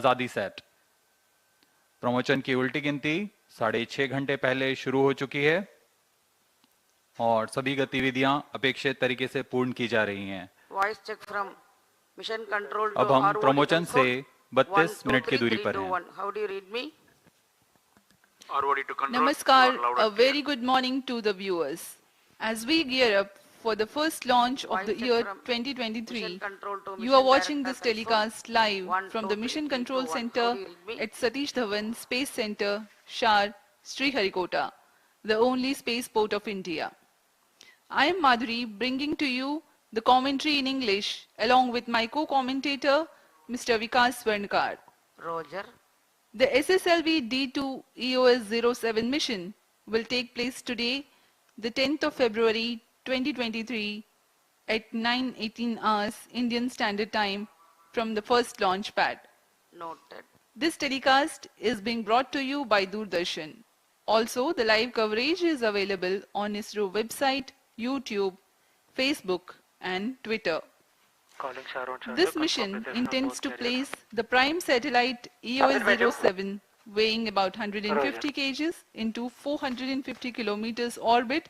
आजादी set. Promotion की उल्टी गिनती 6.5 घंटे पहले शुरू हो चुकी है और सभी गतिविधियां अपेक्षित तरीके से पूर्ण की जा रही हैं। Voice check from mission control अब हम प्रमोशन से 32 मिनट की दूरी पर हैं। How do you read me? Namaskar, a very good morning to the viewers. As we gear up for the first launch of the year 2023, you are watching this telecast live from the Mission Control Center at Satish Dhawan Space Center, Shar, Sriharikota, the only spaceport of India. I am Madhuri, bringing to you the commentary in English along with my co-commentator, Mr. Vikas Swarnkar. Roger. The SSLV D2 EOS-07 mission will take place today, the 10th of February 2023 at 9:18 hours Indian Standard Time from the first launch pad. Noted. This telecast is being brought to you by Doordarshan. Also, the live coverage is available on ISRO website, YouTube, Facebook and Twitter. This mission intends to place the prime satellite EOS-07 weighing about 150 kgs into 450 kilometers orbit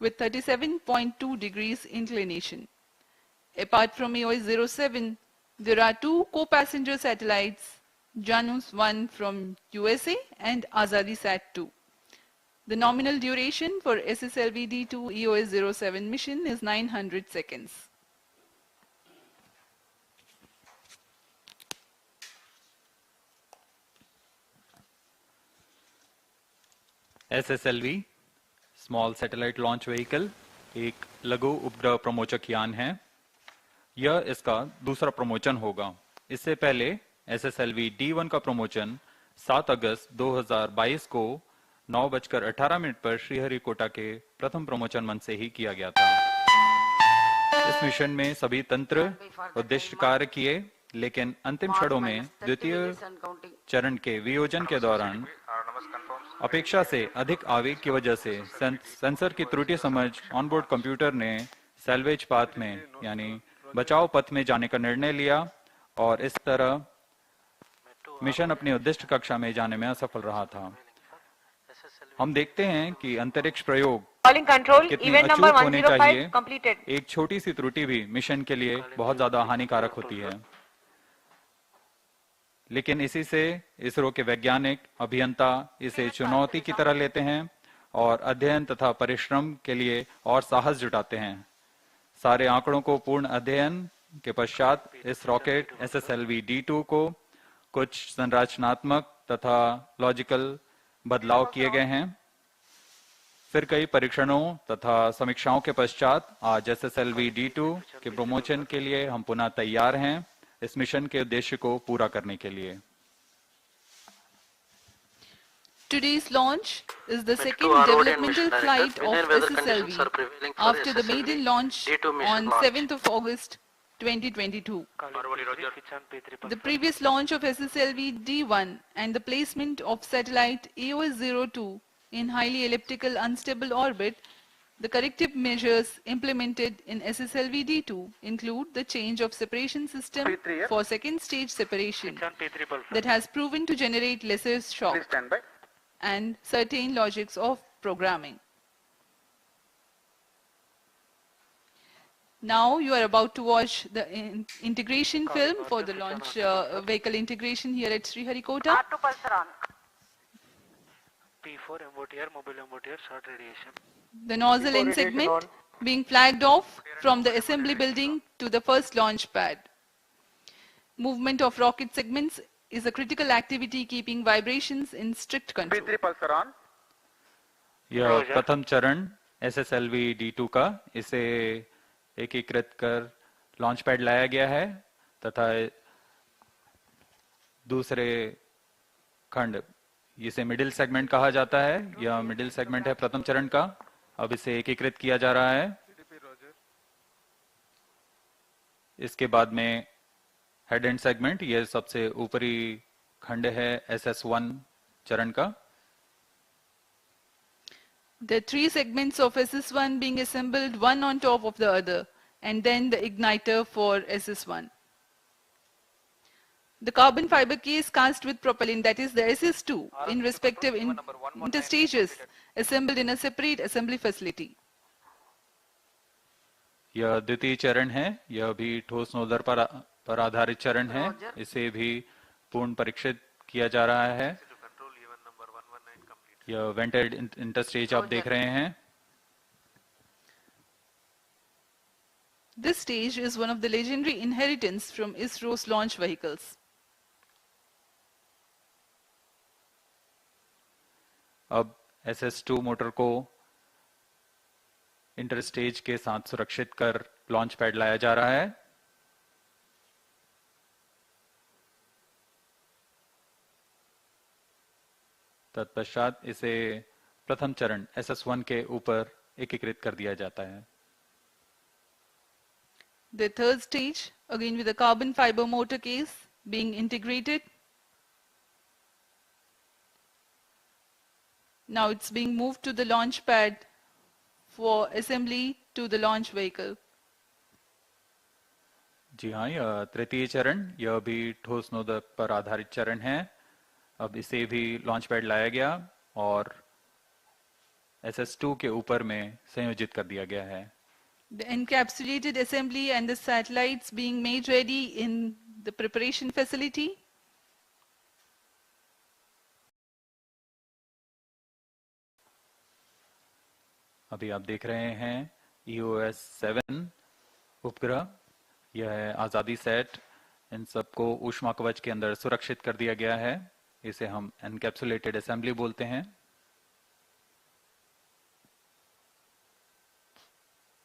with 37.2 degrees inclination. Apart from EOS-07, there are two co-passenger satellites, Janus-1 from USA and Azadisat-2. The nominal duration for SSLV-D2 EOS-07 mission is 900 seconds. SSLV small satellite launch vehicle एक लघु उपग्रह प्रमोचक यान है। यह इसका दूसरा प्रमोचन होगा। इससे पहले SSLV D1 का प्रमोचन 7 अगस्त 2022 को 9:18 पर श्रीहरिकोटा के प्रथम प्रमोचन मंच से ही किया गया था। इस मिशन में सभी तंत्र उद्दिष्ट कार्य किए, लेकिन अंतिम क्षणों में द्वितीय चरण के वियोजन के दौरान अपेक्षा से अधिक आवेग की वजह से सेंसर की त्रुटि समझ ऑनबोर्ड कंप्यूटर ने सैल्वेज पाथ में यानी बचाव पथ में जाने का निर्णय लिया और इस तरह मिशन अपनी उद्दिष्ट कक्षा में जाने में असफल रहा था। हम देखते हैं कि अंतरिक्ष प्रयोग कितनी अचूक होने चाहिए। एक छोटी सी त्रुटि भी मिशन के लिए बहुत ज्यादा हानिकारक होती है, लेकिन इसी से इसरो के वैज्ञानिक अभियंता इसे चुनौती की तरह लेते हैं और अध्ययन तथा परिश्रम के लिए और साहस जुटाते हैं। सारे आंकड़ों को पूर्ण अध्ययन के पश्चात इस रॉकेट SSLV D2 को कुछ संरचनात्मक तथा लॉजिकल बदलाव किए गए हैं। फिर कई परीक्षणों तथा समीक्षाओं के पश्चात आज SSLV D2 के प्रमोशन के लिए हम पुनः तैयार हैं इस मिशन के उद्देश्य को पूरा करने के लिए। Today's launch is the second developmental flight of SSLV after the maiden launch on 7th of August 2022. The previous launch of SSLV D1 and the placement of satellite EOS-02 in highly elliptical unstable orbit, the corrective measures implemented in SSLV D2 include the change of separation system for second stage separation that has proven to generate lesser shock and certain logics of programming. Now you are about to watch the integration film for the launch vehicle integration here at Sriharikota. P4 MOTR, mobile MOTR, short radiation. The nozzle end segment being flagged off from the assembly building to the first launch pad. Movement of rocket segments is a critical activity keeping vibrations in strict control. P3 pulsar on. यह प्रथम चरण SSLV D2 का, इसे एकीकृत कर launch pad लाया गया है तथा दूसरे खंड इसे मिडिल सेगमेंट कहा जाता है। यह मिडिल सेगमेंट है प्रथम चरण का। अब इसे एकीकृत किया जा रहा है। इसके बाद में हेड एंड सेगमेंट, यह सबसे ऊपरी खंड है SS1 चरण का। The three segments of SS1 being assembled one on top of the other and then the igniter for SS1. The carbon fiber case cast with propellant, that is the SS2, in respective interstages, assembled in a separate assembly facility. यह द्वितीय चरण है, यह भी ठोस nozzle पर आधारित चरण है, इसे भी पूर्ण परीक्षित किया जा रहा है। यह वेंटेड इंटरस्टेज आप देख रहे हैं। This stage is one of the legendary inheritance from ISRO's launch vehicles. अब SS2 मोटर को इंटरस्टेज के साथ सुरक्षित कर लॉन्च पैड लाया जा रहा है। तत्पश्चात इसे प्रथम चरण SS1 के ऊपर एकीकृत कर दिया जाता है। The third stage, again with a carbon fiber motor case being integrated. Now it's being moved to the launch pad for assembly to the launch vehicle. जी हाँ, यह तृतीय चरण, यह भी ठोस नोजल पर आधारित चरण है। अब इसे भी लॉन्च पैड लाया गया और SS2 के ऊपर में संयोजित कर दिया गया है। The encapsulated assembly and the satellites being made ready in the preparation facility. अभी आप देख रहे हैं EOS 7 उपग्रह, यह है आजादी सेट, इन सबको ऊष्मा कवच के अंदर सुरक्षित कर दिया गया है। इसे हम एनकैप्सुलेटेड असेंबली बोलते हैं।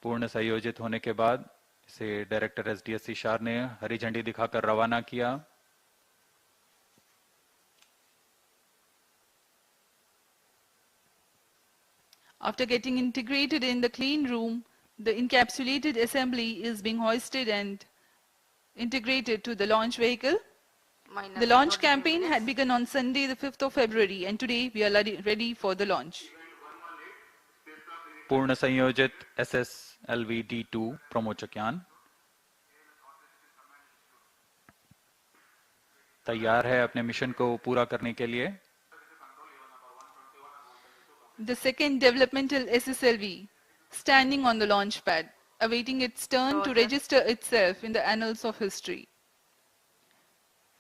पूर्ण संयोजित होने के बाद इसे डायरेक्टर SDSC शार ने हरी झंडी दिखाकर रवाना किया। After getting integrated in the clean room, the encapsulated assembly is being hoisted and integrated to the launch vehicle. The launch campaign had begun on Sunday the 5th of February and today we are ready for the launch. पूर्ण संयोजित SSLV-D2 प्रमोचक यान तैयार है अपने mission को पूरा करने के लिए। The second developmental SSLV standing on the launch pad, awaiting its turn to register itself in the annals of history.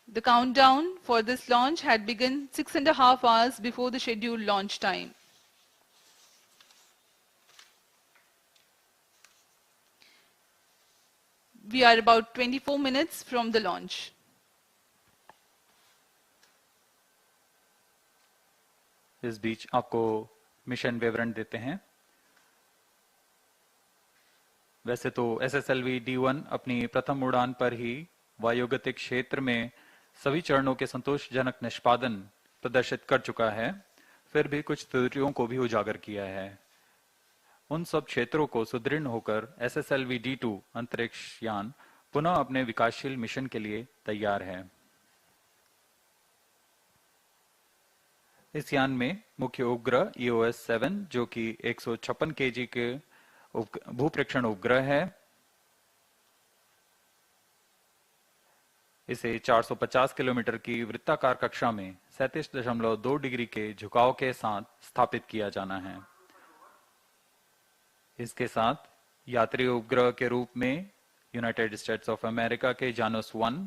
The countdown for this launch had begun 6.5 hours before the scheduled launch time. We are about 24 minutes from the launch. इस बीच आपको mission विवरण देते हैं। वैसे तो SSLV-D1 अपनी प्रथम उड़ान पर ही वायुगतिक क्षेत्र में सभी चरणों के संतोषजनक निष्पादन प्रदर्शित कर चुका है, फिर भी कुछ त्रुटियों को भी उजागर किया है। उन सब क्षेत्रों को सुदृढ़ होकर SSLV-D2 अंतरिक्ष यान पुनः अपने विकासशील मिशन के लिए तैयार है। इस यान में मुख्य उपग्रह EOS 7 जो कि 156 kg के भूप्रेक्षण उपग्रह है। इसे 450 किलोमीटर की वृत्ताकार कक्षा में 37.2 डिग्री के झुकाव के साथ स्थापित किया जाना है। इसके साथ यात्री उपग्रह के रूप में यूनाइटेड स्टेट्स ऑफ अमेरिका के जानस 1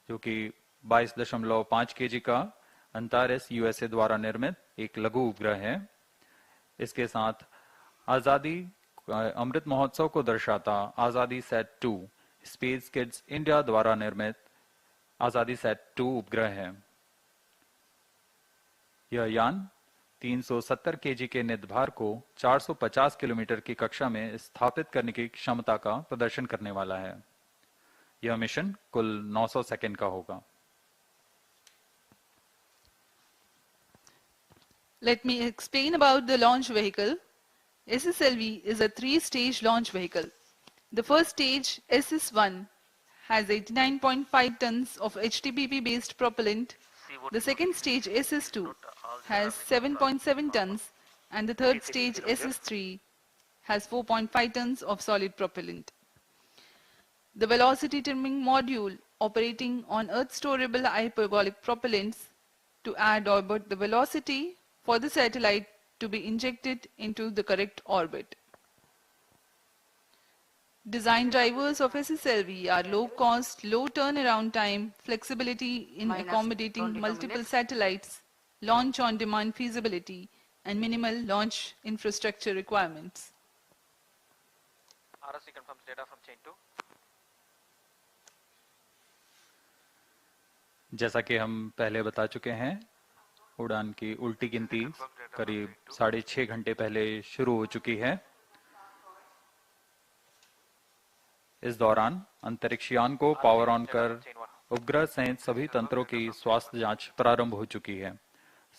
जो कि 22.5 kg का अंटारेस USA द्वारा निर्मित एक लघु उपग्रह है। इसके साथ आजादी अमृत महोत्सव को दर्शाता आजादी सेट 2 स्पेस किड्स इंडिया द्वारा निर्मित आजादी सेट 2 उपग्रह है। यह यान 370 kg के नितभार को 450 किलोमीटर की कक्षा में स्थापित करने की क्षमता का प्रदर्शन करने वाला है। यह मिशन कुल 900 सेकंड का होगा। Let me explain about the launch vehicle. SSLV is a 3-stage launch vehicle. The first stage, SS1, has 89.5 tons of HTPP-based propellant. The second stage, SS2, has 7.7 tons, and the third stage, SS3, has 4.5 tons of solid propellant. The velocity trimming module operating on Earth-storable hyperbolic propellants to add or abort the velocity for the satellite to be injected into the correct orbit. Design drivers of SSLV are low cost, low turnaround time, flexibility in Minus accommodating 22 multiple minutes. satellites, launch on demand feasibility, and minimal launch infrastructure requirements. RSC confirms data from chain 2. जैसा कि हम पहले बता चुके हैं, उड़ान की उल्टी गिनती करीब 6.5 घंटे पहले शुरू हो चुकी है। इस दौरान अंतरिक्ष यान को पावर ऑन कर उपग्रह सहित सभी तंत्रों की स्वास्थ्य जांच प्रारंभ हो चुकी है।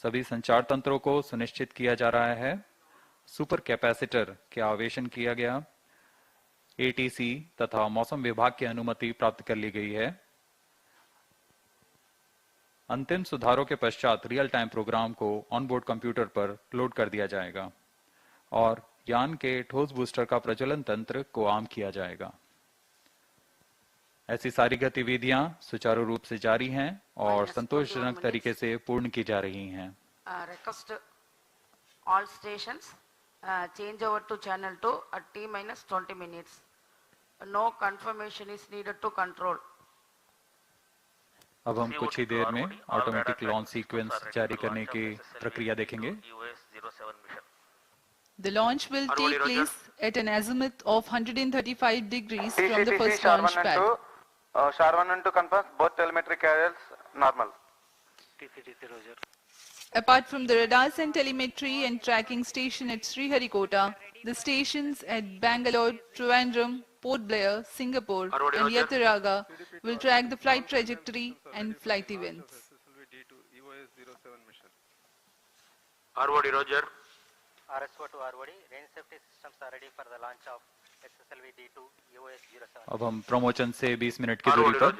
सभी संचार तंत्रों को सुनिश्चित किया जा रहा है। सुपर कैपेसिटर के आवेशन किया गया। एटीसी तथा मौसम विभाग की अनुमति प्राप्त कर ली गई है। अंतिम सुधारों के पश्चात रियल टाइम प्रोग्राम को ऑनबोर्ड कंप्यूटर पर लोड कर दिया जाएगा और यान के ठोस बूस्टर का प्रज्वलन तंत्र को आम किया जाएगा। ऐसी सारी गतिविधियां सुचारू रूप से जारी हैं और संतोषजनक तरीके से पूर्ण की जा रही हैं। Request all stations change over to channel 2 at T-20 minutes. No confirmation is needed to control. अब हम कुछ ही देर में ऑटोमेटिक लॉन्च सीक्वेंस जारी करने की प्रक्रिया देखेंगे। The launch will take place at an azimuth of 135 degrees from the first launch pad. SHAR 1 and 2 confirms both telemetry carriers normal. TCTC Roger. Apart from the radars and telemetry and tracking station at Sriharikota, the stations at Bangalore, Trivandrum, Port Blair, Singapore and Yataraga will track the flight trajectory and flight events. ROD Roger. RSO to ROD, range safety systems are ready for the launch of SSLV D2 EOS 07. अब हम promotion से 20 minute की दूरी पर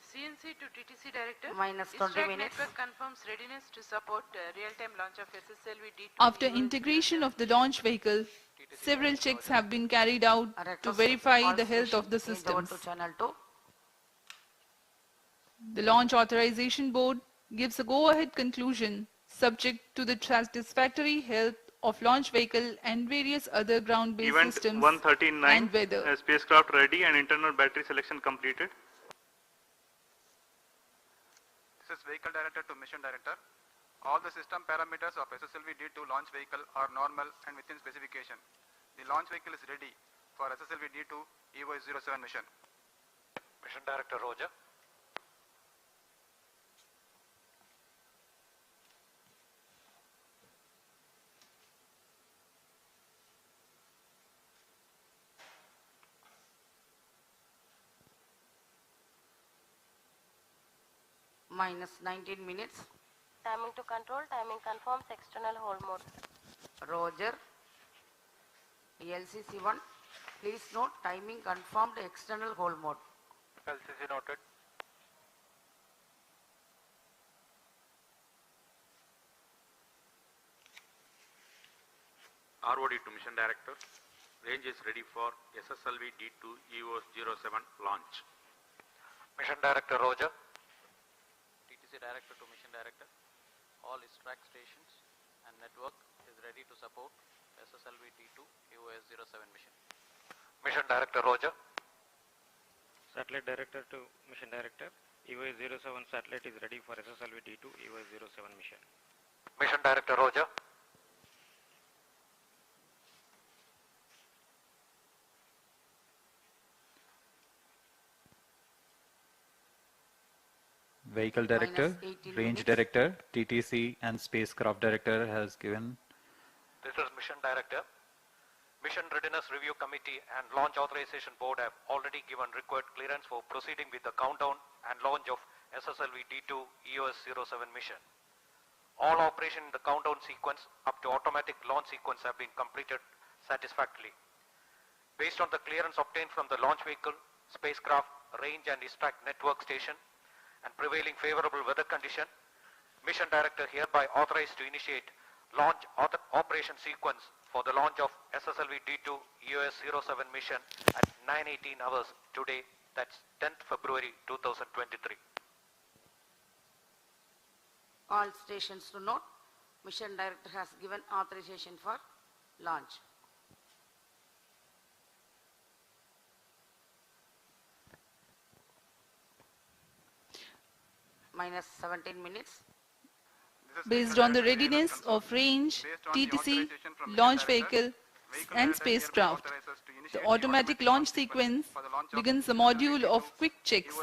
CNC to TTC Director. Minus 20 Distract minutes. Network confirms readiness to support real-time launch of SSLV D2. After integration of the launch vehicle, several checks have been carried out to verify the health of the Change over systems. to channel 2. The Launch Authorization Board gives a go-ahead conclusion subject to the satisfactory health of launch vehicle and various other ground-based Event systems 139, and weather. spacecraft ready and internal battery selection completed. This is Vehicle Director to Mission Director. All the system parameters of SSLV D2 launch vehicle are normal and within specification. The launch vehicle is ready for SSLV D2 EOS 07 mission. Mission Director Roger. Minus 19 minutes. Timing to control, timing confirms external hold mode. Roger. LCC1. Please note timing confirmed external hold mode. LCC noted. ROD to Mission Director. Range is ready for SSLV D2 EOS 07 launch. Mission Director Roger. TTC Director to Mission Director. All track stations and network is ready to support SSLV D2 EOS 07 mission. Mission Director Roger. Satellite Director to Mission Director. EOS 07 satellite is ready for SSLV D2 EOS 07 mission. Mission Director Roger. Vehicle Director, 18 Range minutes. Director, TTC and Spacecraft Director has given. This is Mission Director. Mission Readiness Review Committee and Launch Authorization Board have already given required clearance for proceeding with the countdown and launch of SSLV D2 EOS 07 mission. All operation in the countdown sequence up to automatic launch sequence have been completed satisfactorily. Based on the clearance obtained from the launch vehicle, spacecraft, range and distract network station, and prevailing favorable weather condition, Mission Director hereby authorized to initiate launch operation sequence for the launch of SSLV D2 EOS 07 mission at 9:18 hours today, that's 10th February 2023. All stations to note, Mission Director has given authorization for launch. Minus 17 minutes. Based on the readiness of range, TTC, launch vehicle, and spacecraft, the automatic launch sequence begins the module of quick checks,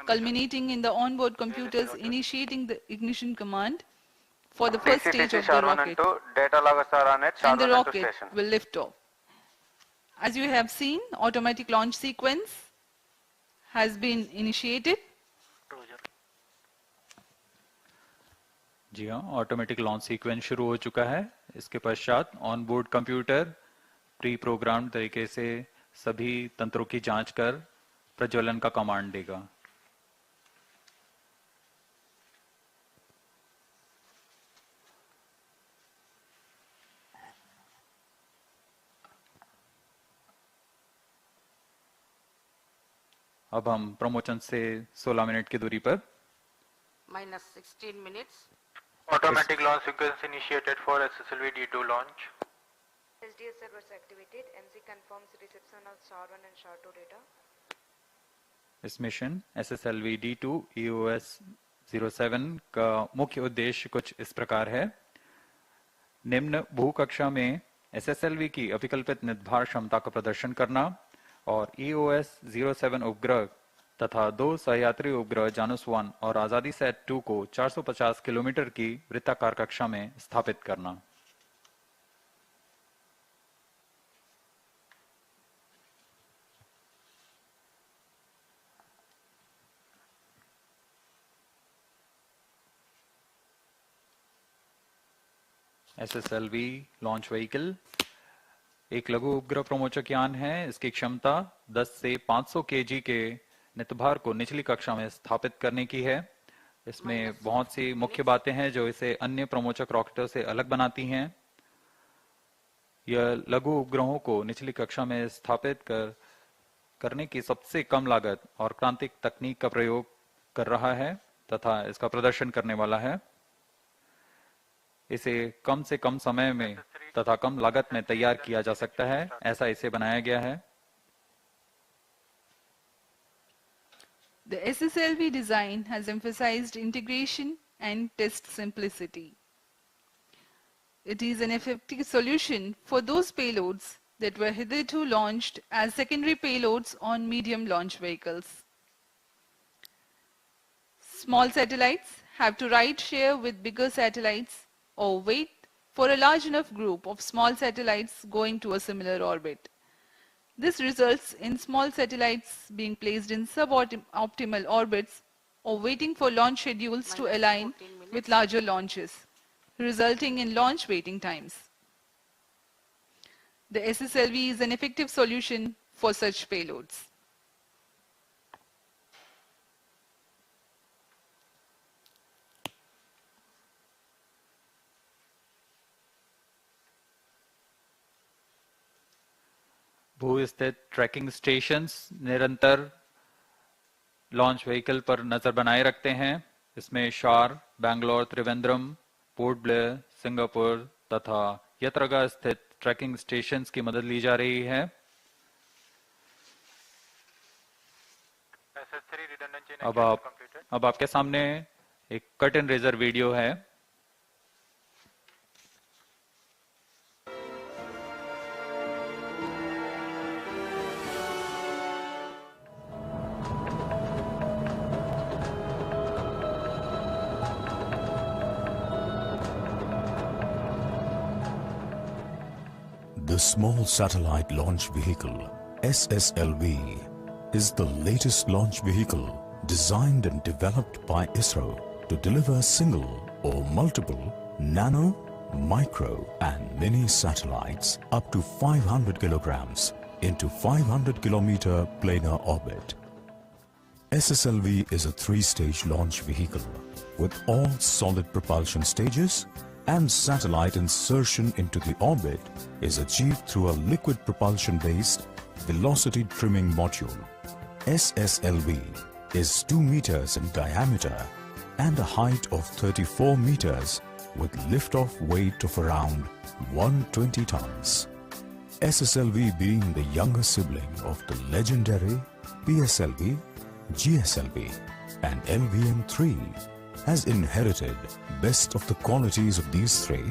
culminating in the onboard computers initiating the ignition command for the first stage of the rocket, and the rocket will lift off. As you have seen, automatic launch sequence has been initiated. जी हाँ, automatic launch sequence शुरू हो चुका है। इसके पश्चात on board computer pre program तरीके से सभी तंत्रों की जांच कर प्रज्वलन का कमांड देगा। अब हम प्रमोशन से 16 मिनट की दूरी पर Minus 16 minutes. Automatic launch sequence initiated for SSLV D2 launch. SDS servers activated. MC confirms reception of SHA-1 and SHA-2 data. इस मिशन SSLV D2 EOS 07 का मुख्य उद्देश्य कुछ इस प्रकार है। निम्न भूकक्षा में SSLV की अभिकल्पित निर्धार क्षमता का प्रदर्शन करना और EOS 07 उपग्रह तथा 2 सहयात्री उपग्रह जानुस 1 और आजादी सेट 2 को 450 किलोमीटर की वृत्ताकार कक्षा में स्थापित करना। SSLV लॉन्च व्हीकल एक लघु उपग्रह प्रमोचक यान है। इसकी क्षमता 10 से 500 केजी के नितभार को निचली कक्षा में स्थापित करने की है। इसमें बहुत सी मुख्य बातें हैं जो इसे अन्य प्रमोचक रॉकेटों से अलग बनाती हैं। यह लघु उपग्रहों को निचली कक्षा में स्थापित करने की सबसे कम लागत और क्रांतिक तकनीक का प्रयोग कर रहा है तथा इसका प्रदर्शन करने वाला है। इसे कम से कम समय में तथा कम लागत में तैयार किया जा सकता है, ऐसा इसे बनाया गया है। The SSLV design has emphasized integration and test simplicity. It is an effective solution for those payloads that were hitherto launched as secondary payloads on medium launch vehicles. Small satellites have to ride share with bigger satellites or wait for a large enough group of small satellites going to a similar orbit. This results in small satellites being placed in suboptimal orbits or waiting for launch schedules to align with larger launches, resulting in launch waiting times. The SSLV is an effective solution for such payloads. भू स्थित trekking stations निरंतर launch vehicle पर नजर बनाए रखते हैं। इसमें शार, Bangalore, Trivandrum, port Blair, Singapore तथा यत्रगा स्थित ट्रैकिंग स्टेशंस की मदद ली जा रही है। अब आपके सामने एक कट एंड रेजर वीडियो है। The Small Satellite Launch Vehicle, SSLV, is the latest launch vehicle designed and developed by ISRO to deliver single or multiple nano, micro and mini satellites up to 500 kilograms into 500 kilometer planar orbit. SSLV is a 3-stage launch vehicle with all solid propulsion stages, and satellite insertion into the orbit is achieved through a liquid propulsion based velocity trimming module. SSLV is 2 meters in diameter and a height of 34 meters with lift-off weight of around 120 tons. SSLV being the younger sibling of the legendary PSLV, GSLV and LVM3 has inherited best of the qualities of these three.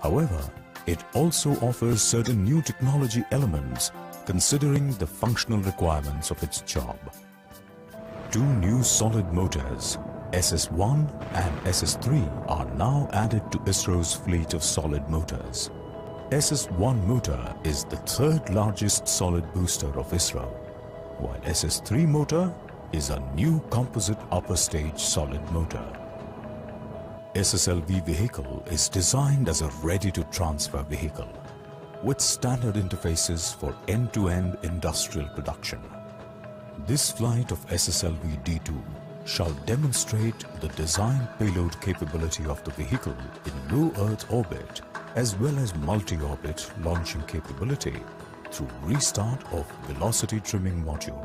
However, it also offers certain new technology elements considering the functional requirements of its job. 2 new solid motors, SS1 and SS3, are now added to ISRO's fleet of solid motors. SS1 motor is the 3rd largest solid booster of ISRO, while SS3 motor is a new composite upper stage solid motor. SSLV vehicle is designed as a ready-to-transfer vehicle with standard interfaces for end-to-end industrial production. This flight of SSLV D2 shall demonstrate the design payload capability of the vehicle in low Earth orbit as well as multi-orbit launching capability through restart of velocity trimming module.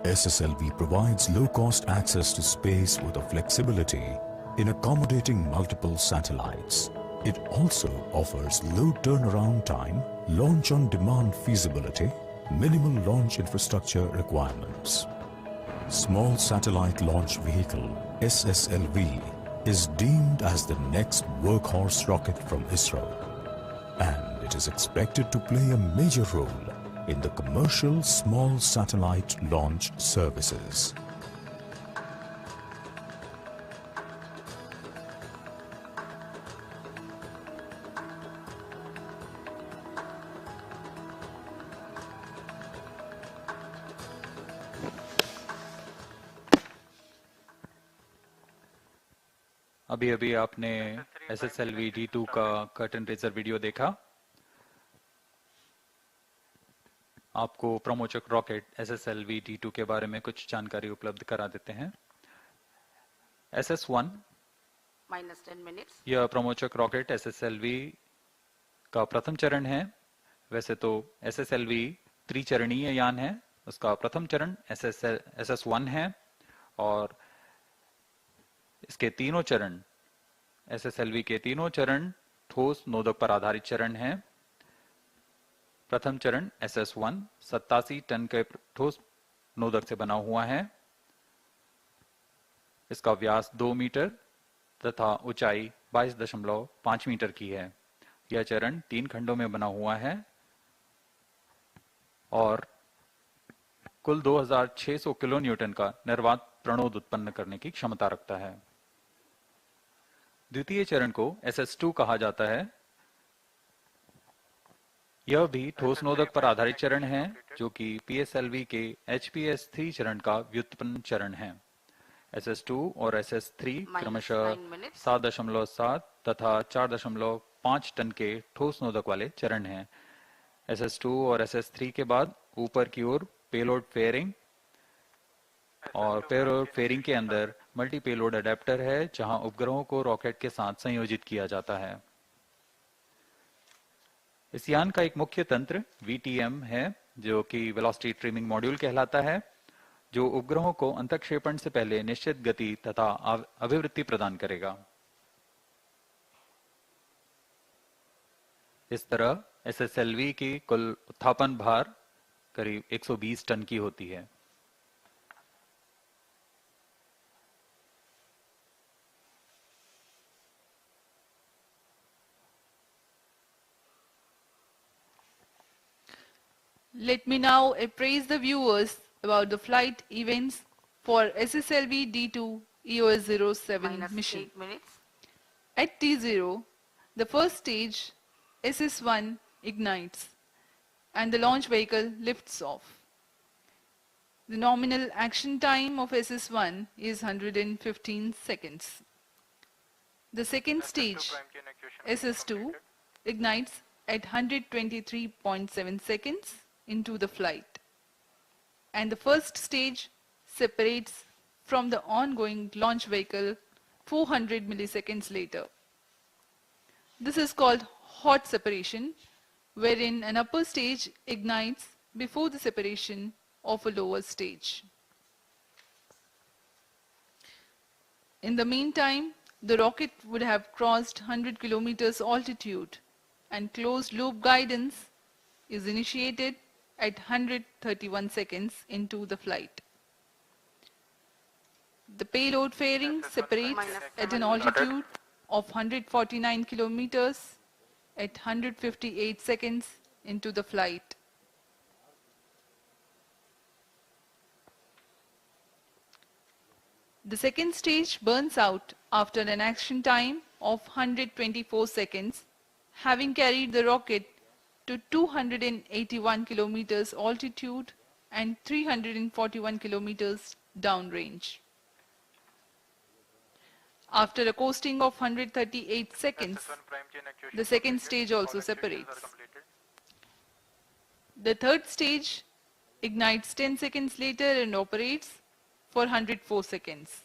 SSLV provides low-cost access to space with a flexibility in accommodating multiple satellites. It also offers low turnaround time, launch-on-demand feasibility, minimal launch infrastructure requirements. Small Satellite Launch Vehicle SSLV is deemed as the next workhorse rocket from ISRO, and it is expected to play a major role in the commercial small satellite launch services. अभी अभी आपने SSLV D2 का curtain raiser video देखा। आपको प्रमोचक rocket SSLV D2 के बारे में कुछ जानकारी उपलब्ध करा देते हैं। SS1 -10 minutes. यह प्रमोचक रॉकेट SSLV का प्रथम चरण है। वैसे तो SSLV त्रिचरणीय यान है। उसका प्रथम चरण SS1 है और इसके तीनों चरण SSLV के तीनों चरण ठोस नोदक पर आधारित चरण हैं। प्रथम चरण SS1 87 टन के ठोस नोदक से बना हुआ है। इसका व्यास 2 मीटर तथा ऊंचाई 22.5 मीटर की है। यह चरण 3 खंडों में बना हुआ है और कुल 2600 किलो न्यूटन का निर्वात प्रणोद उत्पन्न करने की क्षमता रखता है। द्वितीय चरण को SS2 कहा जाता है। यह भी ठोस नोदक पर आधारित चरण है जो कि PSLV के HPS3 चरण का व्युत्पन्न चरण है। SS2 और SS3 क्रमशः 7.7 तथा 4.5 टन के ठोस नोदक वाले चरण हैं। SS2 और SS3 के बाद ऊपर की ओर पेलोड फेयरिंग और पेलोड फेयरिंग के अंदर मल्टी पेलोड अडेप्टर है जहां उपग्रहों को रॉकेट के साथ संयोजित किया जाता है। इस यान का एक मुख्य तंत्र VTM है जो कि वेलोसिटी ट्रिमिंग मॉड्यूल कहलाता है, जो उपग्रहों को अंतःक्षेपण से पहले निश्चित गति तथा अभिवृत्ति प्रदान करेगा। इस तरह SSLV की कुल उत्थापन भार करीब 120 टन की होती है। Let me now appraise the viewers about the flight events for SSLV D2 EOS-07 mission. -8 minutes. At T0, the first stage SS1 ignites and the launch vehicle lifts off. The nominal action time of SS1 is 115 seconds. The second stage SS2 ignites at 123.7 seconds into the flight, and the first stage separates from the ongoing launch vehicle 400 milliseconds later. This is called hot separation, wherein an upper stage ignites before the separation of a lower stage. In the meantime, the rocket would have crossed 100 kilometers altitude and closed loop guidance is initiated at 131 seconds into the flight. The payload fairing separates at an altitude of 149 kilometers at 158 seconds into the flight. The second stage burns out after an action time of 124 seconds, having carried the rocket to 281 kilometers altitude and 341 kilometers downrange. After a coasting of 138 seconds, the second stage also separates. The third stage ignites 10 seconds later and operates for 104 seconds.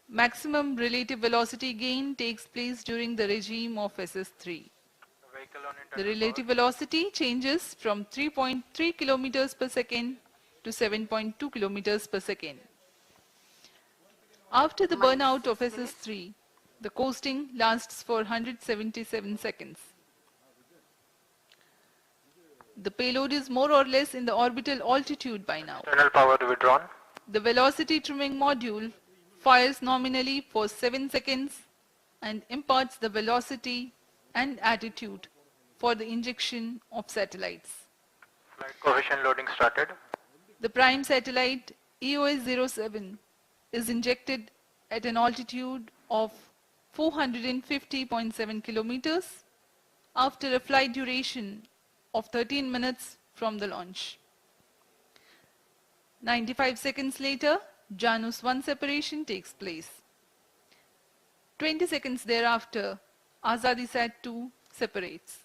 Maximum relative velocity gain takes place during the regime of SS3. The relative velocity changes from 3.3 kilometers per second to 7.2 kilometers per second. After the burnout of SS3, the coasting lasts for 177 seconds. The payload is more or less in the orbital altitude by now. External power withdrawn. The velocity trimming module fires nominally for 7 seconds and imparts the velocity and attitude for the injection of satellites. Flight coefficient loading started. The prime satellite EOS-07 is injected at an altitude of 450.7 kilometers after a flight duration of 13 minutes from the launch. 95 seconds later, Janus 1 separation takes place. 20 seconds thereafter, Azadisat 2 separates.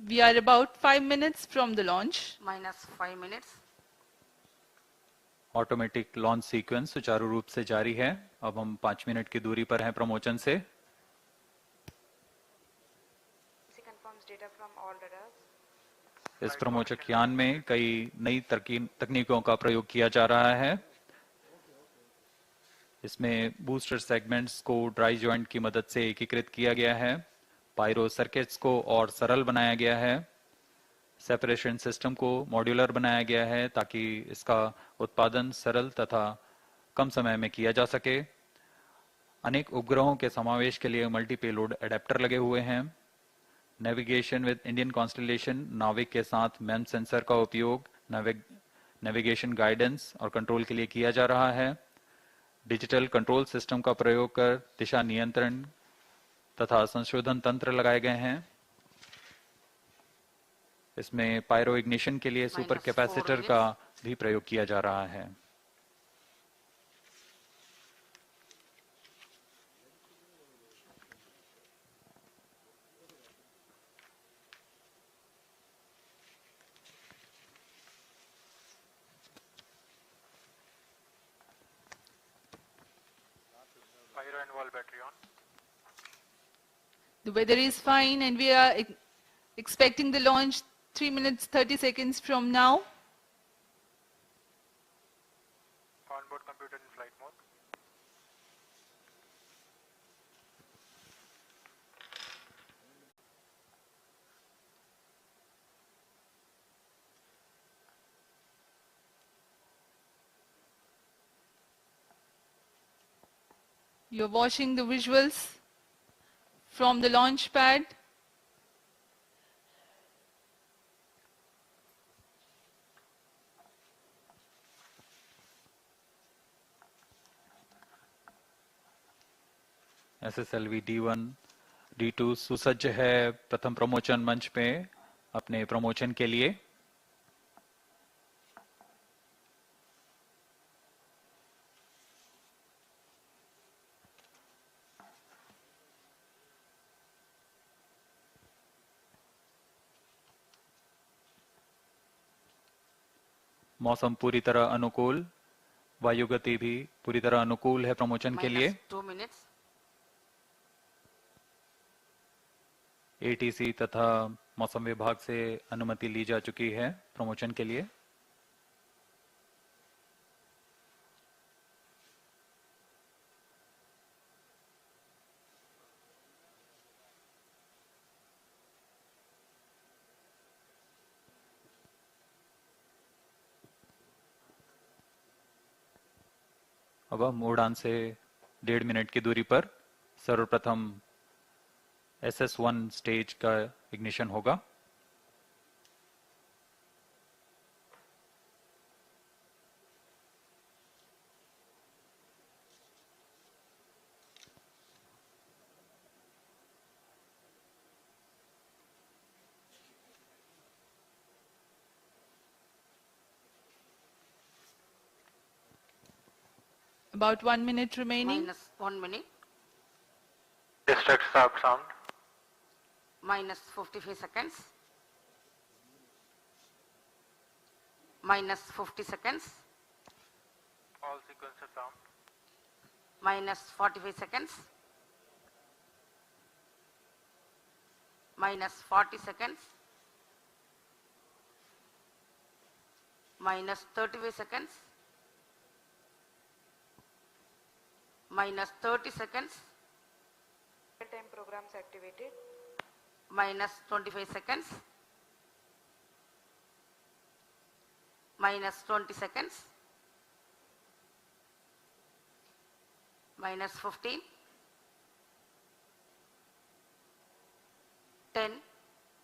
We are about 5 minutes from the launch. Minus 5 minutes. Automatic launch sequence सुचारू रूप से जारी है. अब हम 5 minute की दूरी पर हैं प्रमोशन से. confirms data from all radars. इस प्रमोचक यान में कई नई तकनीकों का प्रयोग किया जा रहा है. इसमें बूस्टर सेगमेंट्स को ड्राई जॉइंट की मदद से एकीकृत किया गया है. पायरो सर्किट्स को और सरल बनाया गया है. सेपरेशन सिस्टम को मॉड्यूलर बनाया गया है ताकि इसका उत्पादन सरल तथा कम समय में किया जा सके. अनेक उपग्रहों के समावेश के लिए मल्टी पेलोड एडेप्टर लगे हुए हैं. नेविगेशन विद इंडियन कॉन्स्टलेशन नाविक के साथ मैम सेंसर का उपयोग नेविगेशन गाइडेंस और कंट्रोल के लिए किया जा रहा है. डिजिटल कंट्रोल सिस्टम का प्रयोग कर दिशा नियंत्रण तथा संशोधन तंत्र लगाए गए हैं. इसमें पायरो इग्निशन के लिए सुपर कैपेसिटर का भी प्रयोग किया जा रहा है. Pyro and wall battery on. The weather is fine and we are expecting the launch 3 minutes 30 seconds from now. Onboard computer in flight mode. You're watching the visuals from the launch pad. SSLV D1 D2 सुसज्ज है प्रथम promotion मंच पे अपने promotion के लिए. मौसम पूरी तरह अनुकूल, वायु गति भी पूरी तरह अनुकूल है प्रमोशन के लिए. 2 minutes. एटीसी तथा मौसम विभाग से अनुमति ली जा चुकी है प्रमोशन के लिए। अब हम उड़ान से 1.5 मिनट की दूरी पर सर्वप्रथम SS1 स्टेज का इग्निशन होगा। About 1 minute remaining. Minus 1 minute. Distract start sound. Minus 55 seconds. Minus 50 seconds. All sequencer sound. Minus 45 seconds. Minus 40 seconds. Minus 35 seconds. Minus 30 seconds. Real-time programs activated. Minus 25 seconds. Minus 20 seconds. Minus 15. 10,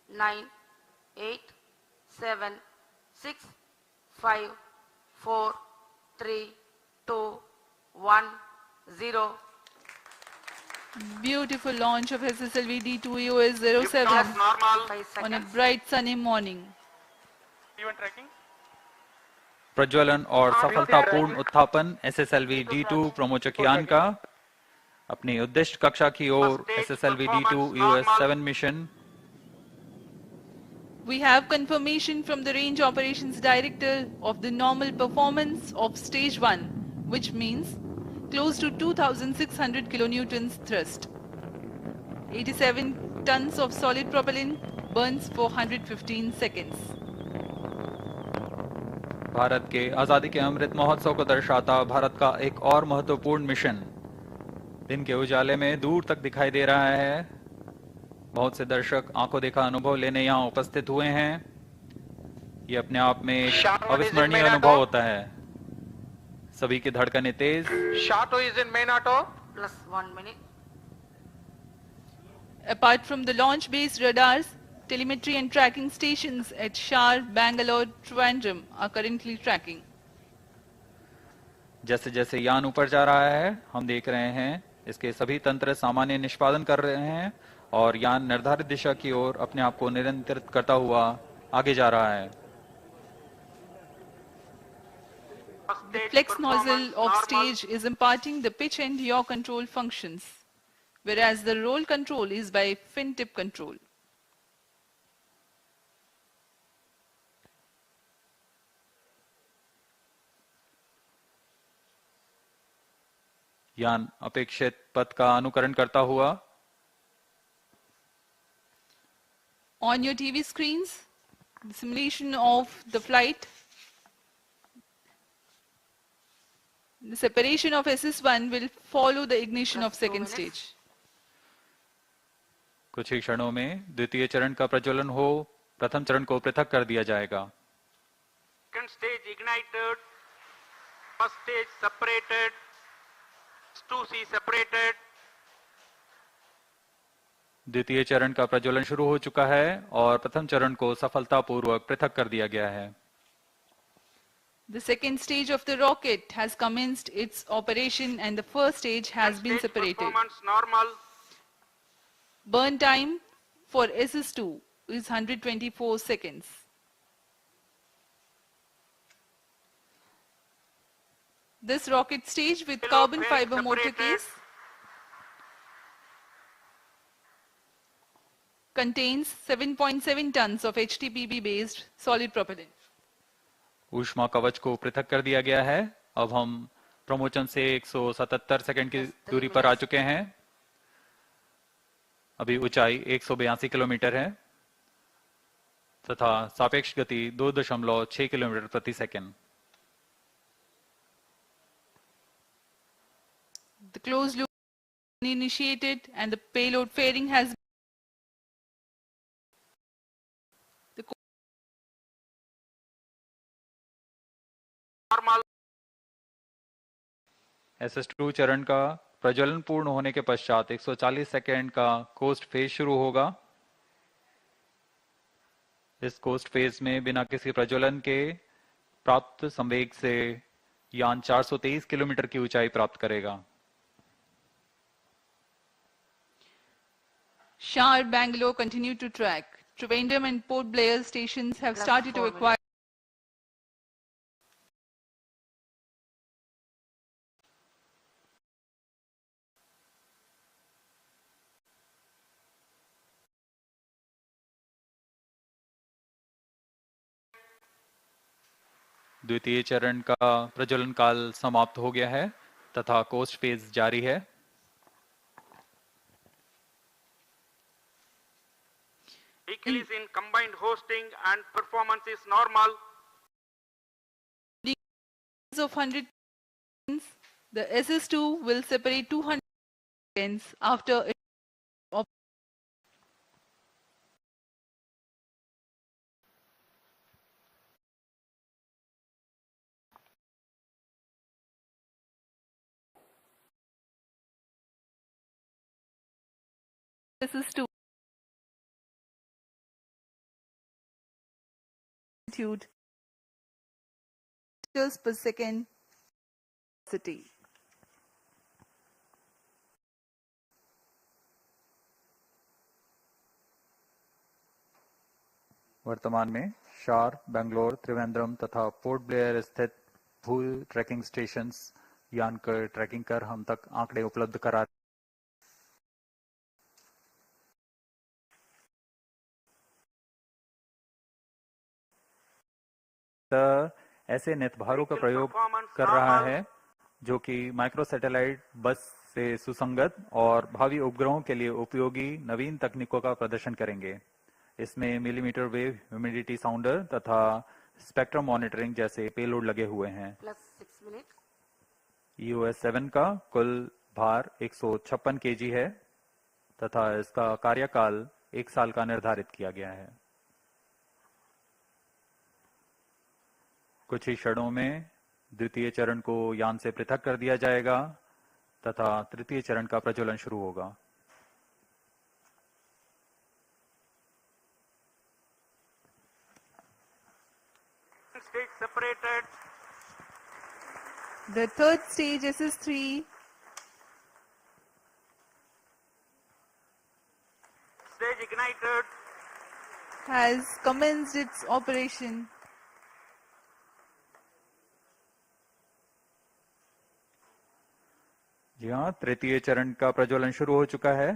9, 8, 7, 6, 5, 4, 3, 2, 1, 0. Beautiful launch of SSLV D2 EOS 07 on a bright sunny morning. Event tracking. प्रज्वलन और सफलतापूर्ण उत्थापन SSLV D2 प्रमोचक यान का अपनी उद्दिष्ट कक्षा की ओर SSLV D2 EOS 7 mission. We have confirmation from the Range Operations Director of the normal performance of stage 1, which means close to 2600 kilonewtons thrust. 87 tons of solid propellant burns for 115 seconds. Bharat के आजादी के अमृत महोत्सव को दर्शाता भारत का एक और महत्वपूर्ण mission दिन के उजाले में दूर तक दिखाई दे रहा है। बहुत से दर्शक आंखों देखा अनुभव लेने यहाँ उपस्थित हुए हैं। ये अपने आप में एक अविस्मरणीय अनुभव होता है। सभी की धड़कनें तेज। Shato is in main auto. Plus 1 minute. Apart from the launch-based radars, telemetry and tracking stations at Shar, Bangalore, Trivandrum are currently tracking. जैसे जैसे यान ऊपर जा रहा है हम देख रहे हैं इसके सभी तंत्र सामान्य निष्पादन कर रहे हैं और यान निर्धारित दिशा की ओर अपने आप को नियंत्रित करता हुआ आगे जा रहा है। The flex nozzle of stage is imparting the pitch and yaw control functions, whereas the roll control is by fin tip control. यान अपेक्षित पथ का अनुकरण करता हुआ On your TV screens, the simulation of the flight, the separation of SS1 will follow the ignition of second stage. कुछ ही क्षणों में द्वितीय चरण का प्रज्वलन हो प्रथम चरण को पृथक कर दिया जाएगा। Second stage ignited, first stage separated, 2C separated. द्वितीय चरण का प्रज्वलन शुरू हो चुका है और प्रथम चरण को सफलतापूर्वक पृथक कर दिया गया है। The second stage of the rocket has commenced its operation and the first stage has been separated. Performance normal. Burn time for SS2 is 124 seconds. This rocket stage with carbon fiber motor case contains 7.7 tons of HTPB based solid propellant. ऊष्मा कवच को पृथक कर दिया गया है। अब हम प्रमोचन से 177 सेकंड की दूरी पर आ चुके हैं। अभी ऊंचाई 182 किलोमीटर है तथा सापेक्ष गति 2.6 किलोमीटर प्रति second. The closed loop initiated and the payload fairing has the normal SS2 चरण का प्रज्वलन पूर्ण होने के पश्चात 140 सेकेंड का कोस्ट फेज शुरू होगा। इस कोस्ट फेज में बिना किसी प्रज्वलन के प्राप्त संवेग से यान 423 किलोमीटर की ऊंचाई प्राप्त करेगा। Shar Bangalore continue to track. Trivandrum and Port Blair stations have started to acquire द्वितीय चरण का प्रज्वलन काल समाप्त हो गया है तथा कोस्ट फेज जारी है। vehicle is in combined hosting and performance is normal. of 100 seconds, the SS2 will separate 200 seconds after it SS2 meters per second city. वर्तमान में शार, बेंगलोर, त्रिवेंद्रम तथा पोर्ट ब्लेयर स्थित भू ट्रैकिंग स्टेशंस यान कर ट्रैकिंग कर हम तक आंकड़े उपलब्ध करा ऐसे नेतभारों का प्रयोग कर रहा है जो कि माइक्रो सैटेलाइट बस से सुसंगत और भावी उपग्रहों के लिए उपयोगी नवीन तकनीकों का प्रदर्शन करेंगे। इसमें मिलीमीटर वेव ह्यूमिडिटी साउंडर तथा स्पेक्ट्रम मॉनिटरिंग जैसे पेलोड लगे हुए हैं। EOS 7 का कुल भार 156 kg है तथा इसका कार्यकाल 1 साल का निर्धारित किया गया है। कुछ ही क्षणों में द्वितीय चरण को यान से पृथक कर दिया जाएगा तथा तृतीय चरण का प्रज्वलन शुरू होगा। Stage separated. The third stage SS3 Stage ignited. has commenced its operation. जी हाँ, तृतीय चरण का प्रज्वलन शुरू हो चुका है।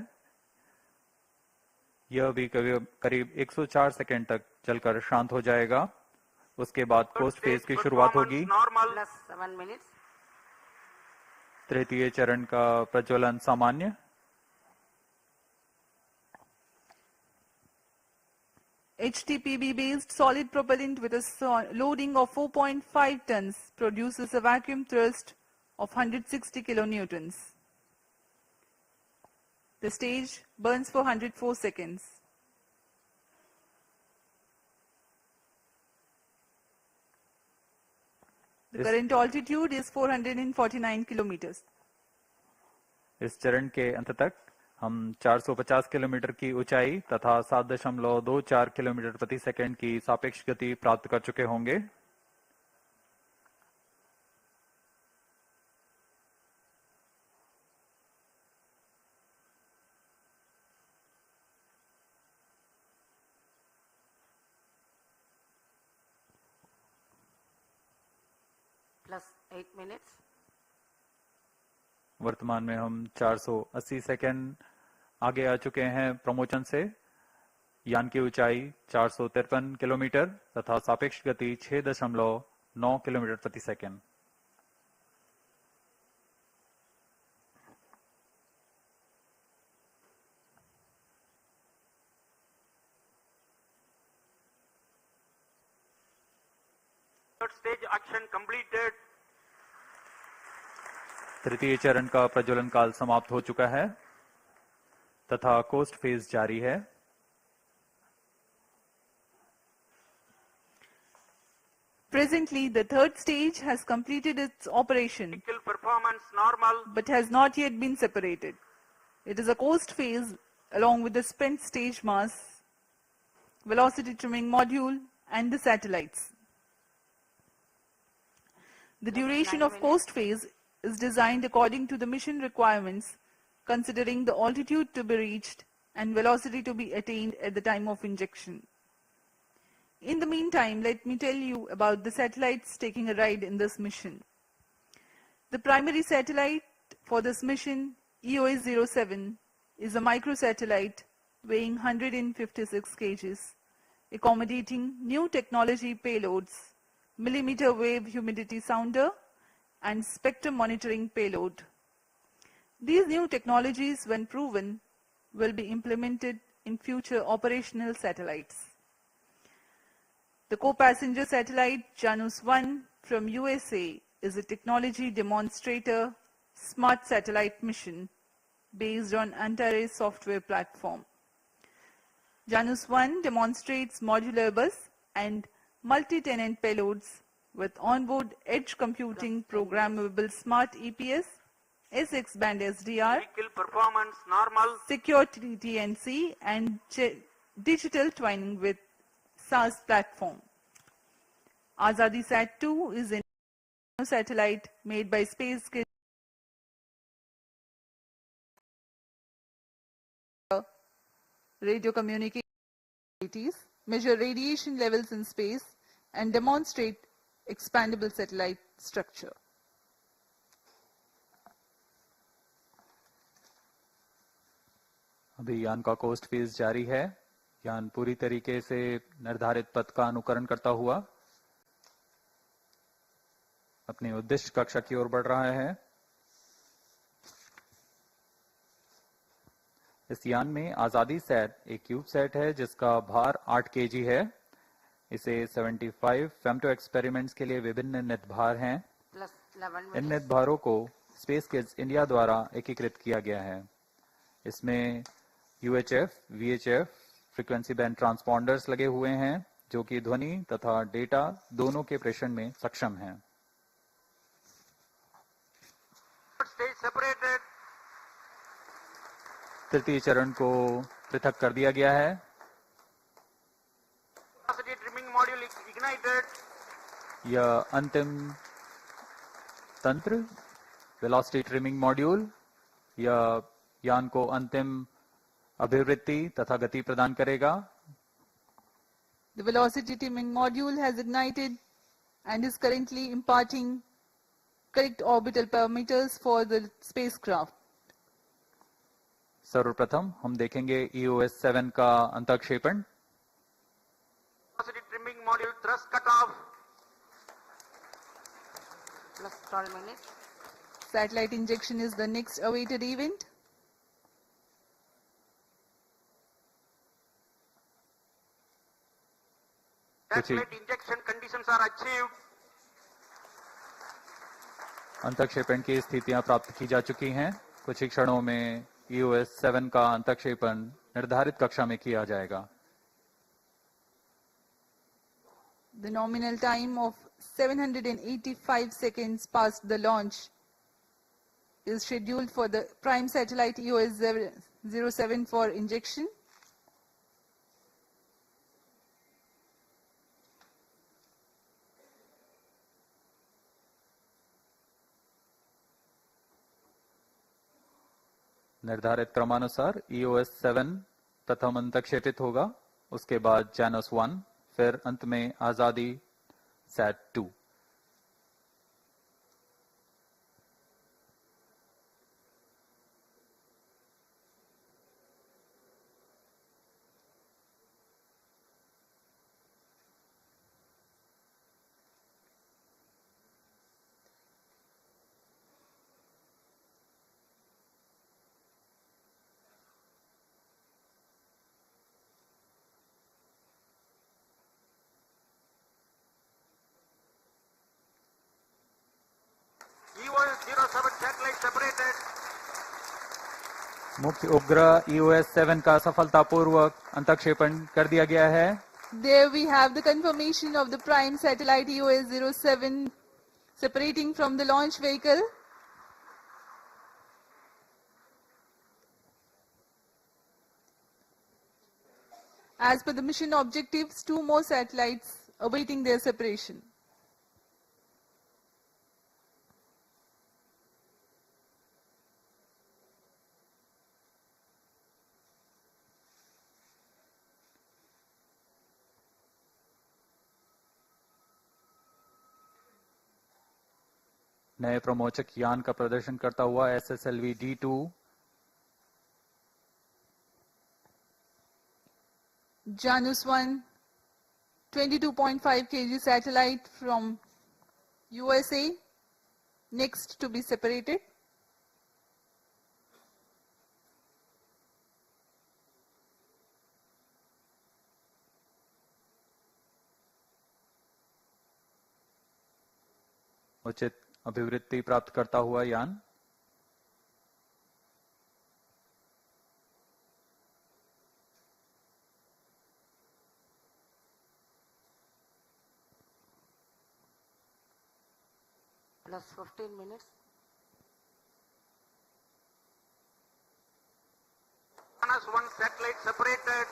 यह भी करीब 104 सेकेंड तक चलकर शांत हो जाएगा। उसके बाद कोस्ट फेज की शुरुआत होगी। तृतीय चरण का प्रज्वलन सामान्य। HTPB based solid propellant with a loading of 4.5 tons produces a vacuum thrust of 160 kilonewtons. The stage burns for 104 seconds. The current altitude is 449 kilometers. इस चरण के अंत तक हम 450 किलोमीटर की ऊंचाई तथा 7.24 किलोमीटर प्रति सेकंड की सापेक्ष गति प्राप्त कर चुके होंगे।+8 minutes. वर्तमान में हम 480 सेकेंड आगे आ चुके हैं प्रमोशन से। यान की ऊंचाई 453 किलोमीटर तथा सापेक्ष गति 6.9 किलोमीटर प्रति second. Third stage action completed. तृतीय चरण का प्रज्वलन काल समाप्त हो चुका है तथा कोस्ट फेज जारी है। Presently, the third stage has completed its operation, Vehicle performance normal. but has not yet been separated. It is a coast phase along with the spent stage mass, velocity trimming module, and the satellites. The duration of coast phase is designed according to the mission requirements, considering the altitude to be reached and velocity to be attained at the time of injection. In the meantime, let me tell you about the satellites taking a ride in this mission. The primary satellite for this mission, EOS-07, is a microsatellite weighing 156 kg, accommodating new technology payloads, millimeter wave humidity sounder, and spectrum monitoring payload. These new technologies, when proven, will be implemented in future operational satellites. The co-passenger satellite Janus-1 from USA is a technology demonstrator smart satellite mission based on Antares software platform. Janus-1 demonstrates modular bus and multi-tenant payloads with onboard edge computing programmable smart EPS, SX band SDR, Vehicle performance normal. secure TNC, and digital twinning with SaaS platform. Azadi Sat-2 is a satellite made by Space radio communication capabilities, measure radiation levels in space, and demonstrate expandable satellite structure. अभी यान का coast phase जारी है। यान पूरी तरीके से निर्धारित पथ का अनुकरण करता हुआ अपनी उद्दिष्ट कक्षा की ओर बढ़ रहा है। इस यान में आजादी सेट एक क्यूब सेट है जिसका भार 8 केजी है। इसे 75 फेम्टो एक्सपेरिमेंट्स के लिए विभिन्न नित भार हैं। इन नित भारों को स्पेस किड्स इंडिया द्वारा एकीकृत किया गया है। इसमें UHF, VHF फ्रीक्वेंसी बैंड ट्रांसपॉन्डर्स लगे हुए हैं जो कि ध्वनि तथा डेटा दोनों के प्रेषण में सक्षम हैं। तृतीय चरण को पृथक कर दिया गया है। यह अंतिम तंत्र वेलोसिटी ट्रिमिंग मॉड्यूल यह यान को अंतिम अभिवृत्ति तथा गति प्रदान करेगा। The velocity trimming module has ignited and is currently imparting correct orbital parameters for the spacecraft. सर्वप्रथम हम देखेंगे EOS-7 का अंतःक्षेपण। Velocity trimming module thrust cutoff. Plus 12 minutes. Satellite injection is the next awaited event. Satellite injection conditions are achieved. अंतःक्षेपण की स्थितियां प्राप्त की जा चुकी हैं। कुछ ही क्षणों में EOS-7 का अंतःक्षेपण निर्धारित कक्षा में किया जाएगा। The nominal time of 785 seconds past the launch is scheduled for the prime satellite EOS-07 for injection. निर्धारित क्रमानुसार EOS-7 प्रथम अंतःक्षेपित होगा, उसके बाद Janus-1, फिर अंत में आजादी Sat-2। मुख्य उपग्रह EOS 7 का सफलतापूर्वक अंतक्षेपण कर दिया गया है. There we have the confirmation of the prime satellite EOS 07 separating from the launch vehicle. As per the mission objectives, 2 more satellites awaiting their separation. नए प्रमोचक यान का प्रदर्शन करता हुआ SSLV D2 Janus 1, 22.5 kg satellite from USA, next to be separated. उचित अभिवृद्धि प्राप्त करता हुआ यान plus 15 minutes. Janus 1 satellite separated.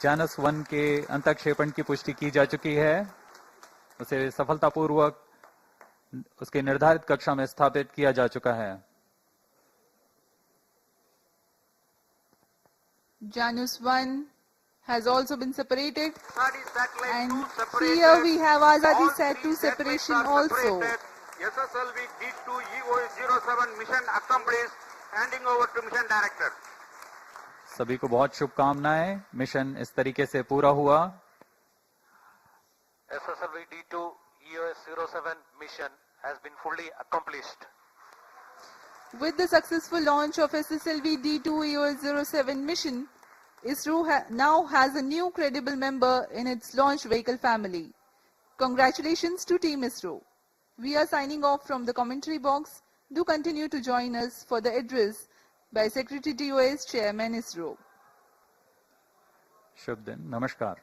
Janus 1 के अंतक्षेपण की पुष्टि की जा चुकी है. उसे सफलतापूर्वक उसके निर्धारित कक्षा में स्थापित किया जा चुका है. Janus 1 has also been separated, and separated. here we have Azadi All Sat 2 three separation satellites are also. separated. SSLV D2 EOS 07 mission accomplished. Handing over to mission director. सभी को बहुत शुभकामनाएं. मिशन इस तरीके से पूरा हुआ. SSLV D2 EOS 07 mission has been fully accomplished. With the successful launch of SSLV D2 EOS 07 mission, ISRO now has a new credible member in its launch vehicle family. Congratulations to Team ISRO. We are signing off from the commentary box. Do continue to join us for the address by Secretary TOS Chairman ISRO. शुभ दिन. नमस्कार.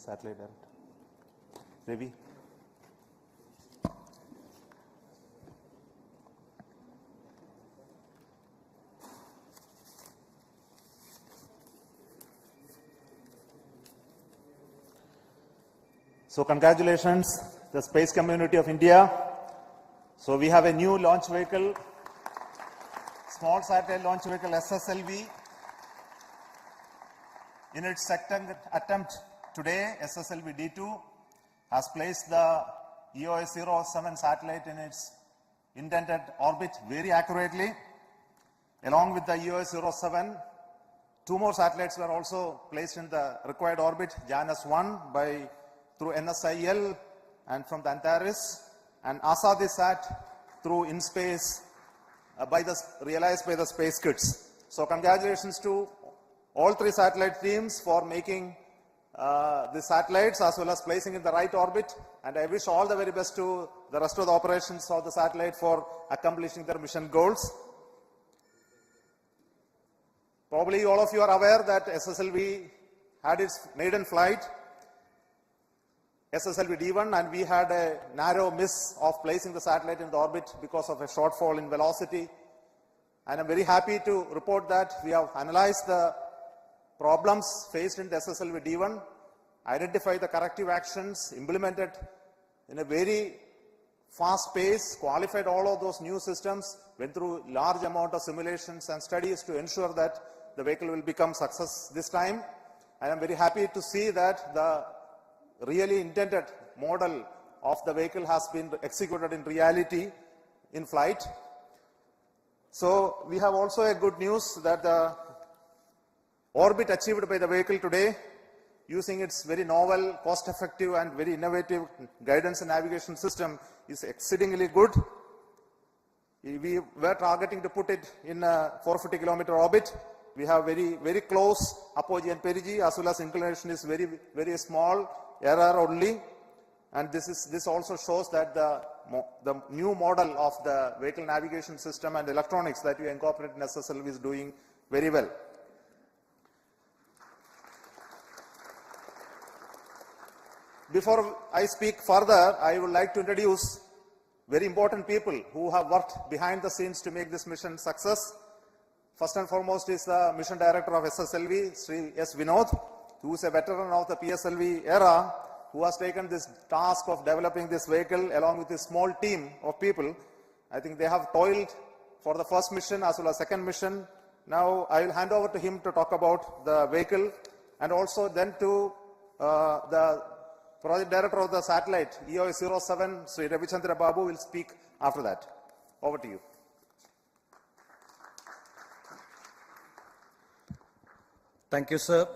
Satellite director. Ravi. So congratulations, the space community of India. So we have a new launch vehicle, small satellite launch vehicle SSLV. In its second attempt today, SSLV D2 has placed the EOS 07 satellite in its intended orbit very accurately. Along with the EOS 07, 2 more satellites were also placed in the required orbit, Janus 1 through NSIL and from the Antares, and Azadi Sat through InSpace realized by the Space Kids. So congratulations to all 3 satellite teams for making the satellites as well as placing in the right orbit, and I wish all the very best to the rest of the operations of the satellite for accomplishing their mission goals. Probably all of you are aware that SSLV had its maiden flight, SSLV D1, and we had a narrow miss of placing the satellite in the orbit because of a shortfall in velocity. And I'm very happy to report that we have analyzed the problems faced in the SSLV D1, identified the corrective actions, implemented in a very fast pace, qualified all of those new systems, went through large amount of simulations and studies to ensure that the vehicle will become success this time. I am very happy to see that the really intended model of the vehicle has been executed in reality in flight. So we have also a good news that the orbit achieved by the vehicle today, using its very novel, cost-effective and very innovative guidance and navigation system, is exceedingly good. We were targeting to put it in a 450-kilometer orbit. We have very close apogee and perigee, as well as inclination is very small error only. And this also shows that the new model of the vehicle navigation system and electronics that we incorporate in SSLV is doing very well. Before I speak further, I would like to introduce very important people who have worked behind the scenes to make this mission success. First and foremost is the mission director of SSLV, Sri S. Vinod, who is a veteran of the PSLV era, who has taken this task of developing this vehicle along with a small team of people. I think they have toiled for the first mission as well as second mission. Now I will hand over to him to talk about the vehicle, and also then to the project director of the satellite, EOS-07, Sri Ravichandra Babu, will speak after that. Over to you. Thank you, sir.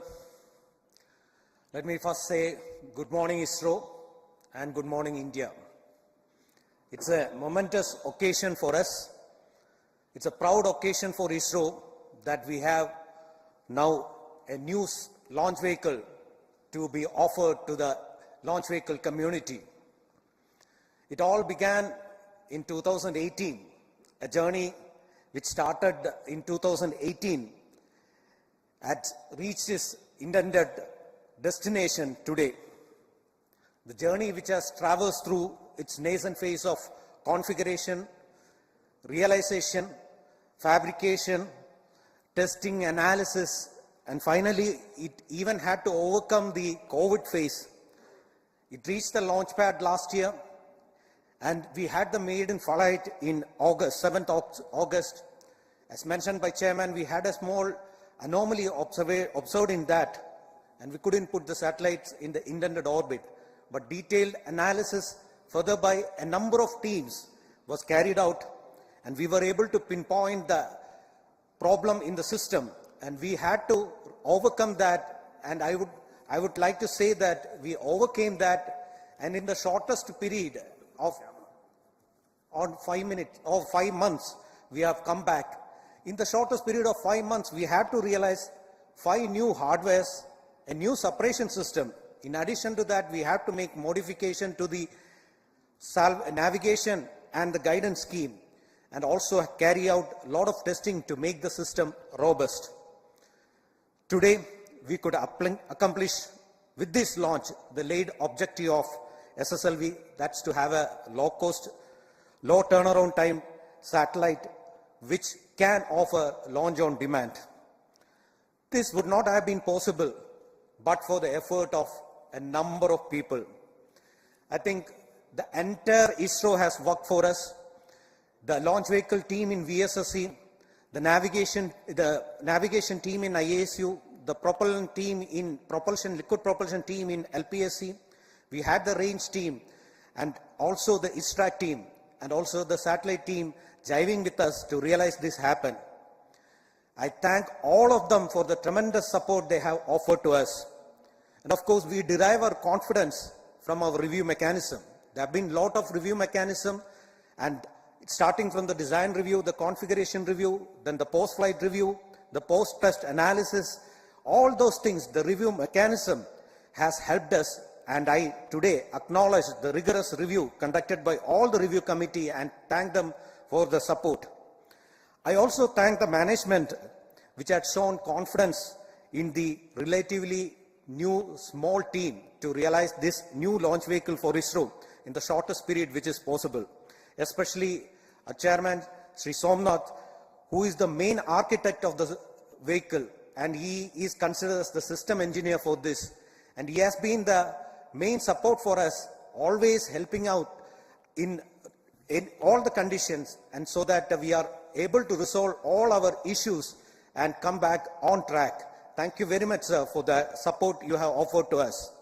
Let me first say good morning, ISRO, and good morning, India. It's a momentous occasion for us. It's a proud occasion for ISRO that we have now a new launch vehicle to be offered to the launch vehicle community. It all began in 2018, a journey which started in 2018 had reached its intended destination today. The journey which has traversed through its nascent phase of configuration, realization, fabrication, testing, analysis, and finally it even had to overcome the COVID phase. It reached the launch pad last year, and we had the maiden flight in August, 7th August. As mentioned by Chairman, we had a small anomaly observed in that, and we couldn't put the satellites in the intended orbit. But detailed analysis further by a number of teams was carried out, and we were able to pinpoint the problem in the system, and we had to overcome that. And I would like to say that we overcame that, and in the shortest period of 5 months, we have come back. In the shortest period of 5 months, we had to realize 5 new hardwares, a new separation system. In addition to that, we have to make modification to the navigation and the guidance scheme, and also carry out a lot of testing to make the system robust. Today, we could accomplish with this launch the laid objective of SSLV, that's to have a low-cost, low turnaround time satellite which can offer launch on demand. This would not have been possible but for the effort of a number of people. I think the entire ISRO has worked for us. The launch vehicle team in VSSC, the navigation team in IASU, the propulsion team in liquid propulsion team in LPSC. We had the range team, and also the ISTRAC team, and also the satellite team jiving with us to realize this happen. I thank all of them for the tremendous support they have offered to us. And of course, we derive our confidence from our review mechanism. There have been a lot of review mechanism, and starting from the design review, the configuration review, then the post-flight review, the post-test analysis, all those things, the review mechanism has helped us, and I today acknowledge the rigorous review conducted by all the review committee and thank them for the support. I also thank the management which had shown confidence in the relatively new small team to realize this new launch vehicle for ISRO in the shortest period which is possible. Especially our chairman, Sri Somnath, who is the main architect of the vehicle, and he is considered as the system engineer for this. And he has been the main support for us, always helping out in all the conditions, and so that we are able to resolve all our issues and come back on track. Thank you very much, sir, for the support you have offered to us.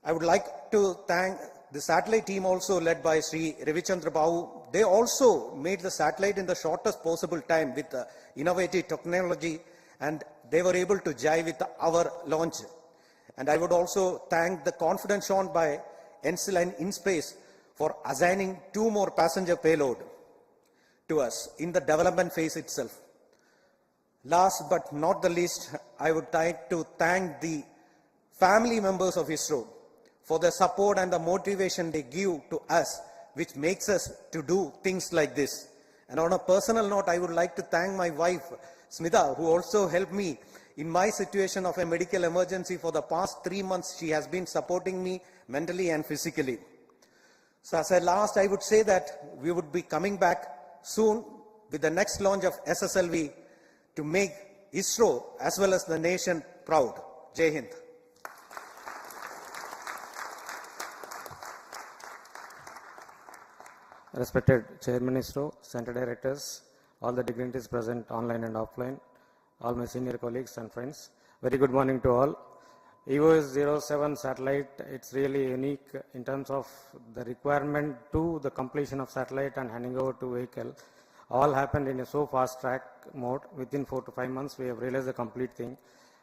I would like to thank the satellite team also led by Sri Ravichandra Babu. They also made the satellite in the shortest possible time with innovative technology, and they were able to jive with our launch. And I would also thank the confidence shown by ENSIL and InSpace for assigning 2 more passenger payload to us in the development phase itself. Last but not the least, I would like to thank the family members of ISRO for the support and the motivation they give to us, which makes us to do things like this. And on a personal note, I would like to thank my wife, Smita, who also helped me in my situation of a medical emergency for the past 3 months. She has been supporting me mentally and physically. So as a last, I would say that we would be coming back soon with the next launch of SSLV to make ISRO as well as the nation proud. Jai Hind. Respected Chairman ISRO, Center Directors, all the dignitaries present online and offline, all my senior colleagues and friends, very good morning to all. EOS 07 satellite, it's really unique in terms of the requirement to the completion of satellite and handing over to vehicle. All happened in a so fast track mode. Within 4 to 5 months, we have realized the complete thing.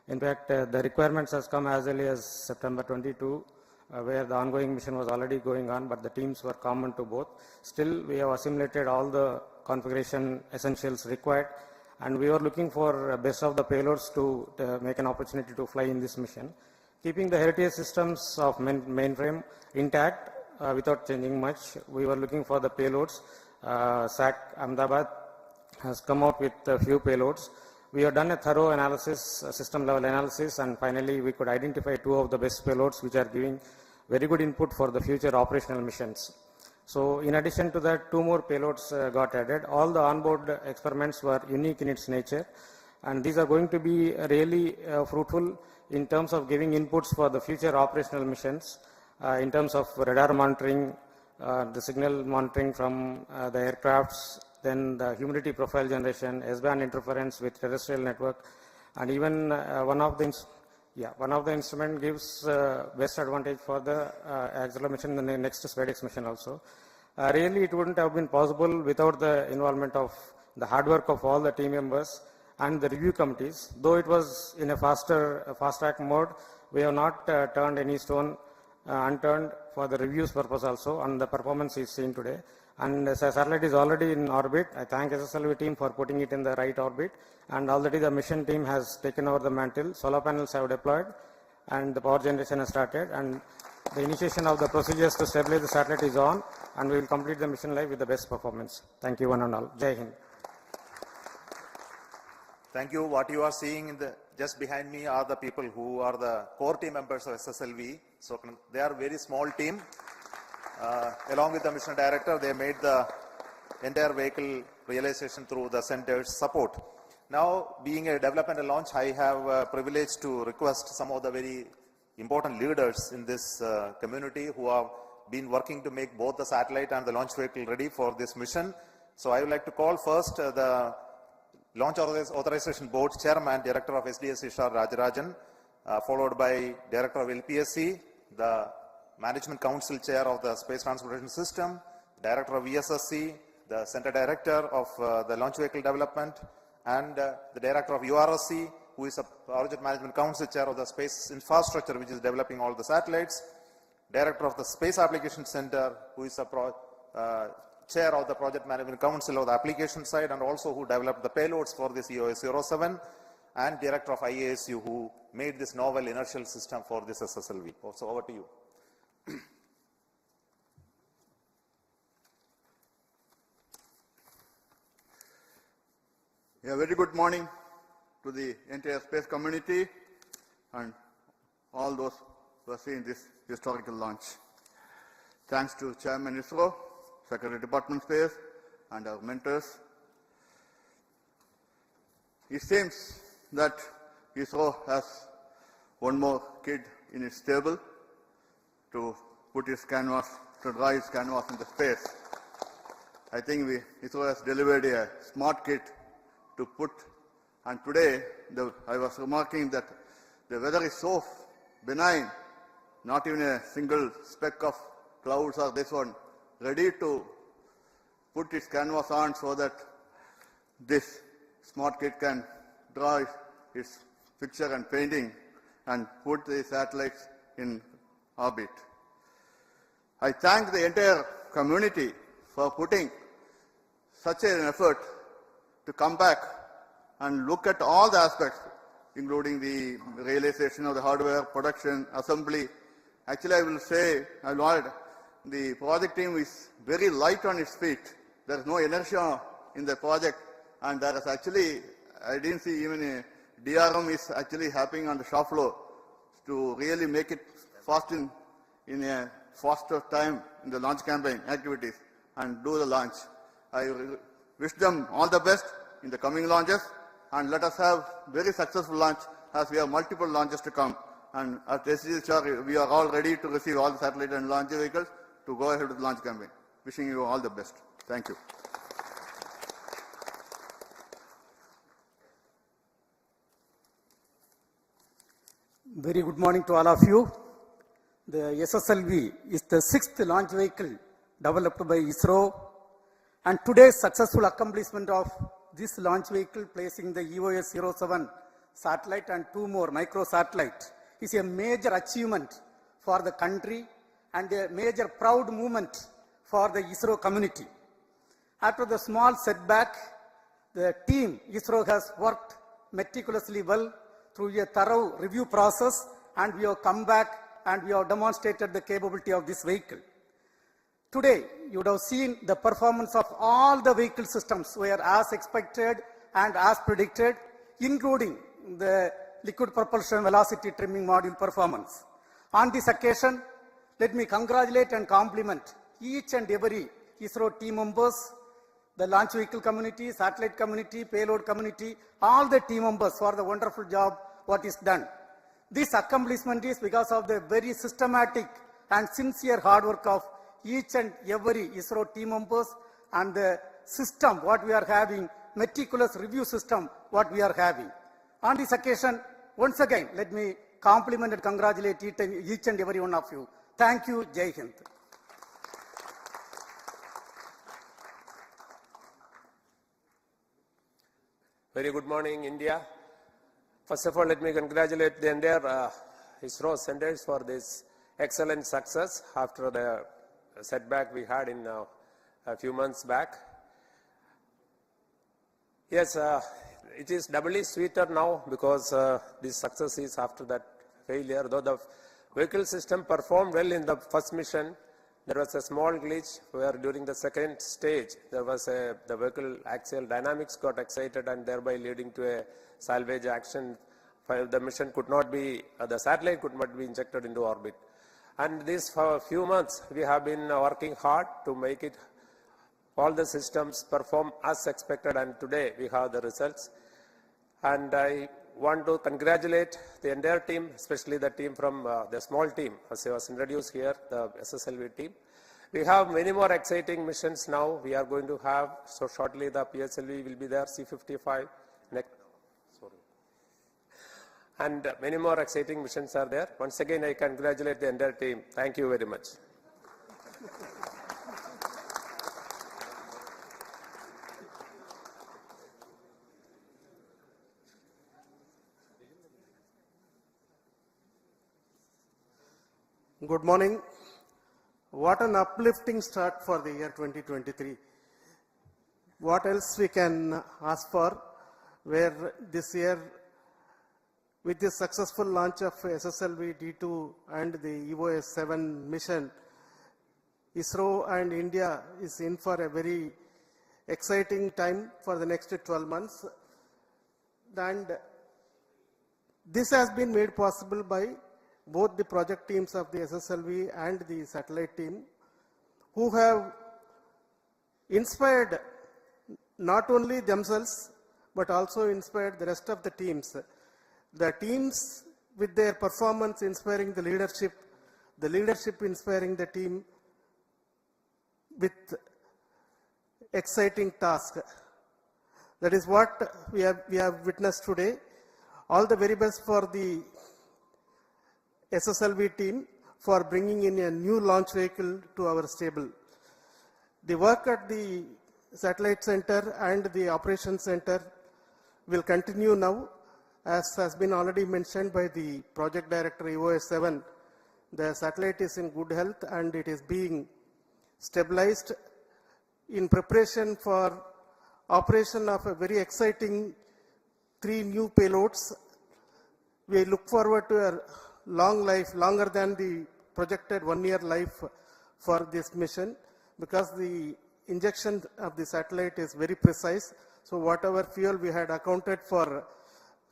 In fact, the requirements has come as early as September 22, where the ongoing mission was already going on, but the teams were common to both. Still, we have assimilated all the configuration essentials required, and we were looking for best of the payloads to make an opportunity to fly in this mission. Keeping the heritage systems of mainframe intact without changing much, we were looking for the payloads. SAC Ahmedabad has come out with a few payloads. We have done a thorough analysis, system level analysis, and finally we could identify 2 of the best payloads which are giving very good input for the future operational missions. So in addition to that, 2 more payloads got added. All the onboard experiments were unique in its nature, and these are going to be really fruitful in terms of giving inputs for the future operational missions, in terms of radar monitoring, the signal monitoring from the aircrafts, then the humidity profile generation, S-band interference with terrestrial network, and even one of the instrument gives best advantage for the acceleration in the next SpaceX mission also. Really, it wouldn't have been possible without the involvement of the hard work of all the team members and the review committees. Though it was in a fast track mode, we have not turned any stone unturned for the reviews purpose also, and the performance is seen today. And the satellite is already in orbit. I thank SSLV team for putting it in the right orbit, and already the mission team has taken over the mantle. Solar panels have deployed, and the power generation has started, and the initiation of the procedures to stabilize the satellite is on, and we will complete the mission life with the best performance. Thank you one and all. Jai Hind. Thank you. What you are seeing in the just behind me are the people who are the core team members of SSLV. So they are a very small team. Along with the mission director, they made the entire vehicle realization through the center's support. Now, being a development and launch, I have privilege to request some of the very important leaders in this community who have been working to make both the satellite and the launch vehicle ready for this mission. So I would like to call first the Launch Authorization Board Chairman, Director of SDS Ishar Rajarajan, followed by Director of LPSC, the Management Council Chair of the Space Transportation System, Director of ESSC, the Center Director of the Launch Vehicle Development, and the Director of URSC, who is a Project Management Council Chair of the Space Infrastructure, which is developing all the satellites, Director of the Space Application Center, who is a Chair of the Project Management Council of the application side, and also who developed the payloads for this EOS 07, and Director of IASU, who made this novel inertial system for this SSLV. So over to you. A very good morning to the entire space community and all those who are seeing this historical launch. Thanks to Chairman ISRO, Secretary Department Space, and our mentors. It seems that ISRO has one more kid in its stable to put its canvas, to draw its canvas into space. I think ISRO has delivered a smart kit to put And today, I was remarking that the weather is so benign, not even a single speck of clouds or this one, ready to put its canvas on so that this smart kit can draw its picture and painting and put the satellites in orbit. I thank the entire community for putting such an effort to come back and look at all the aspects, including the realization of the hardware, production, assembly. Actually, I will say, the project team is very light on its feet. There is no inertia in the project, and there is actually, I didn't see even a DRM is actually happening on the shop floor to really make it fast in a faster time in the launch campaign activities and do the launch. I wish them all the best in the coming launches, and let us have very successful launch as we have multiple launches to come. And at SGHR, we are all ready to receive all the satellite and launch vehicles to go ahead with the launch campaign. Wishing you all the best. Thank you. Very good morning to all of you. The SSLV is the 6th launch vehicle developed by ISRO, and today's successful accomplishment of this launch vehicle, placing the EOS-07 satellite and 2 more microsatellites, is a major achievement for the country and a major proud moment for the ISRO community. After the small setback, the team ISRO has worked meticulously well through a thorough review process, and we have come back and we have demonstrated the capability of this vehicle. Today, you would have seen the performance of all the vehicle systems were as expected and as predicted, including the liquid propulsion velocity trimming module performance. On this occasion, let me congratulate and compliment each and every ISRO team members, the launch vehicle community, satellite community, payload community, all the team members for the wonderful job what is done. This accomplishment is because of the very systematic and sincere hard work of each and every ISRO team members and the system what we are having, meticulous review system what we are having. On this occasion, once again, let me compliment and congratulate each and every one of you. Thank you. Jai Hind. Very good morning, India. First of all, let me congratulate the entire ISRO centers for this excellent success after the setback we had in a few months back. Yes, it is doubly sweeter now because this success is after that failure. Though the vehicle system performed well in the first mission, there was a small glitch where during the second stage, there was the vehicle axial dynamics got excited and thereby leading to a salvage action. The mission could not be, the satellite could not be injected into orbit. And this for a few months, we have been working hard to make it, all the systems perform as expected, and today we have the results. And I want to congratulate the entire team, especially the team from the small team, as I was introduced here, the SSLV team. We have many more exciting missions now. We are going to have, so shortly the PSLV will be there, C-55, and many more exciting missions are there. Once again, I congratulate the entire team. Thank you very much. Good morning. What an uplifting start for the year 2023. What else we can ask for, where this year, with the successful launch of SSLV D2 and the EOS-7 mission, ISRO and India is in for a very exciting time for the next 12 months. And this has been made possible by both the project teams of the SSLV and the satellite team, who have inspired not only themselves, but also inspired the rest of the teams. The teams with their performance inspiring the leadership inspiring the team with exciting task. That is what we have witnessed today. All the very best for the SSLV team for bringing in a new launch vehicle to our stable. The work at the Satellite Center and the Operations Center will continue now. As has been already mentioned by the Project Director EOS 7, the satellite is in good health and it is being stabilized in preparation for operation of a very exciting 3 new payloads. We look forward to a long life, longer than the projected 1-year life for this mission, because the injection of the satellite is very precise. So whatever fuel we had accounted for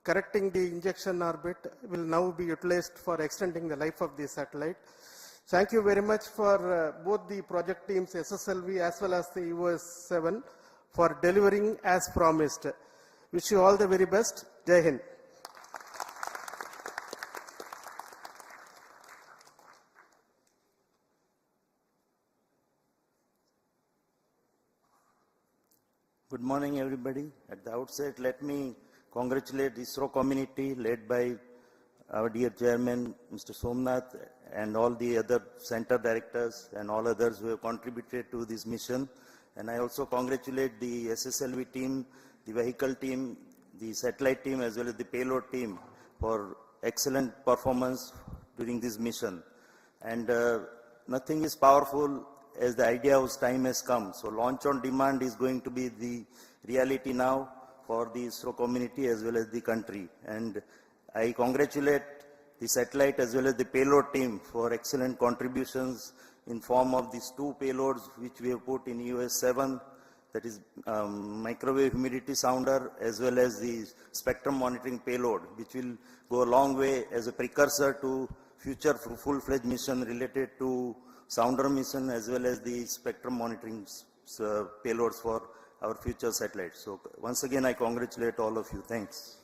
correcting the injection orbit will now be utilized for extending the life of the satellite. Thank you very much for both the project teams, SSLV as well as the EOS 7, for delivering as promised. Wish you all the very best. Jai Hind. Good morning, everybody. At the outset, let me congratulate the ISRO community led by our dear chairman, Mr. Somnath, and all the other center directors and all others who have contributed to this mission. And I also congratulate the SSLV team, the vehicle team, the satellite team, as well as the payload team for excellent performance during this mission. And nothing is powerful as the idea whose time has come. So launch on demand is going to be the reality now for the ISRO community as well as the country. And I congratulate the satellite as well as the payload team for excellent contributions in form of these 2 payloads which we have put in EOS 7, that is microwave humidity sounder as well as the spectrum monitoring payload, which will go a long way as a precursor to future full-fledged mission related to sounder mission as well as the spectrum monitoring payloads for our future satellites. So once again, I congratulate all of you. Thanks.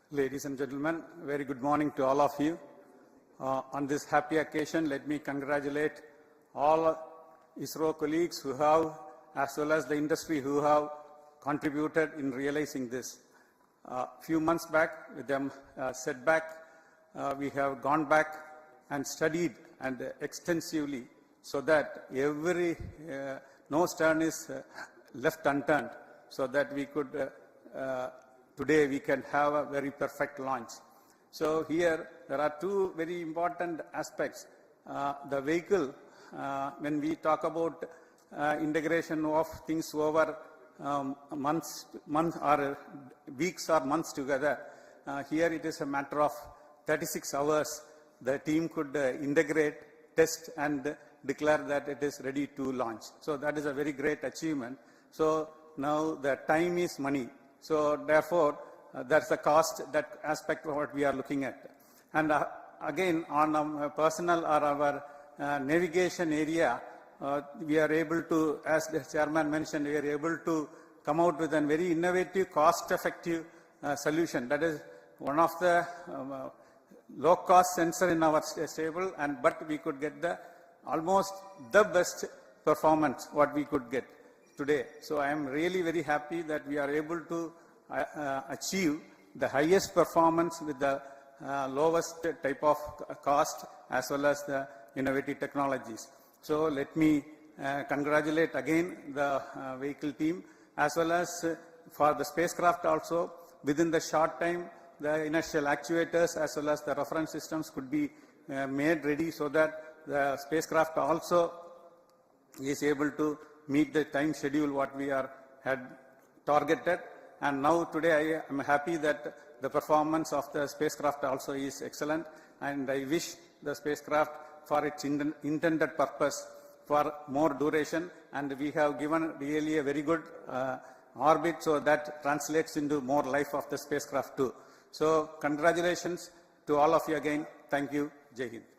Ladies and gentlemen, very good morning to all of you. On this happy occasion, let me congratulate all ISRO colleagues who have, as well as the industry who have contributed in realizing this. Few months back, with them setback, we have gone back and studied and extensively so that no stone is left unturned, so that we could today we can have a very perfect launch. So here there are 2 very important aspects. The vehicle, when we talk about integration of things over months or weeks or months together, here it is a matter of 36 hours. The team could integrate, test and declare that it is ready to launch. So that is a very great achievement. So now the time is money. So therefore, that's the cost, that aspect of what we are looking at. And again, on a personal or our navigation area, we are able to, as the chairman mentioned, we are able to come out with a very innovative, cost-effective solution. That is one of the low-cost sensor in our stable, but we could get almost the best performance what we could get today. So I am really very happy that we are able to achieve the highest performance with the lowest type of cost as well as the innovative technologies. So let me congratulate again the vehicle team as well as for the spacecraft also. Within the short time, the inertial actuators as well as the reference systems could be made ready so that the spacecraft also is able to meet the time schedule what we had targeted. And now today I am happy that the performance of the spacecraft also is excellent, and I wish the spacecraft for its intended purpose for more duration, and we have given really a very good orbit, so that translates into more life of the spacecraft too. So congratulations to all of you again. Thank you. Jai Hind.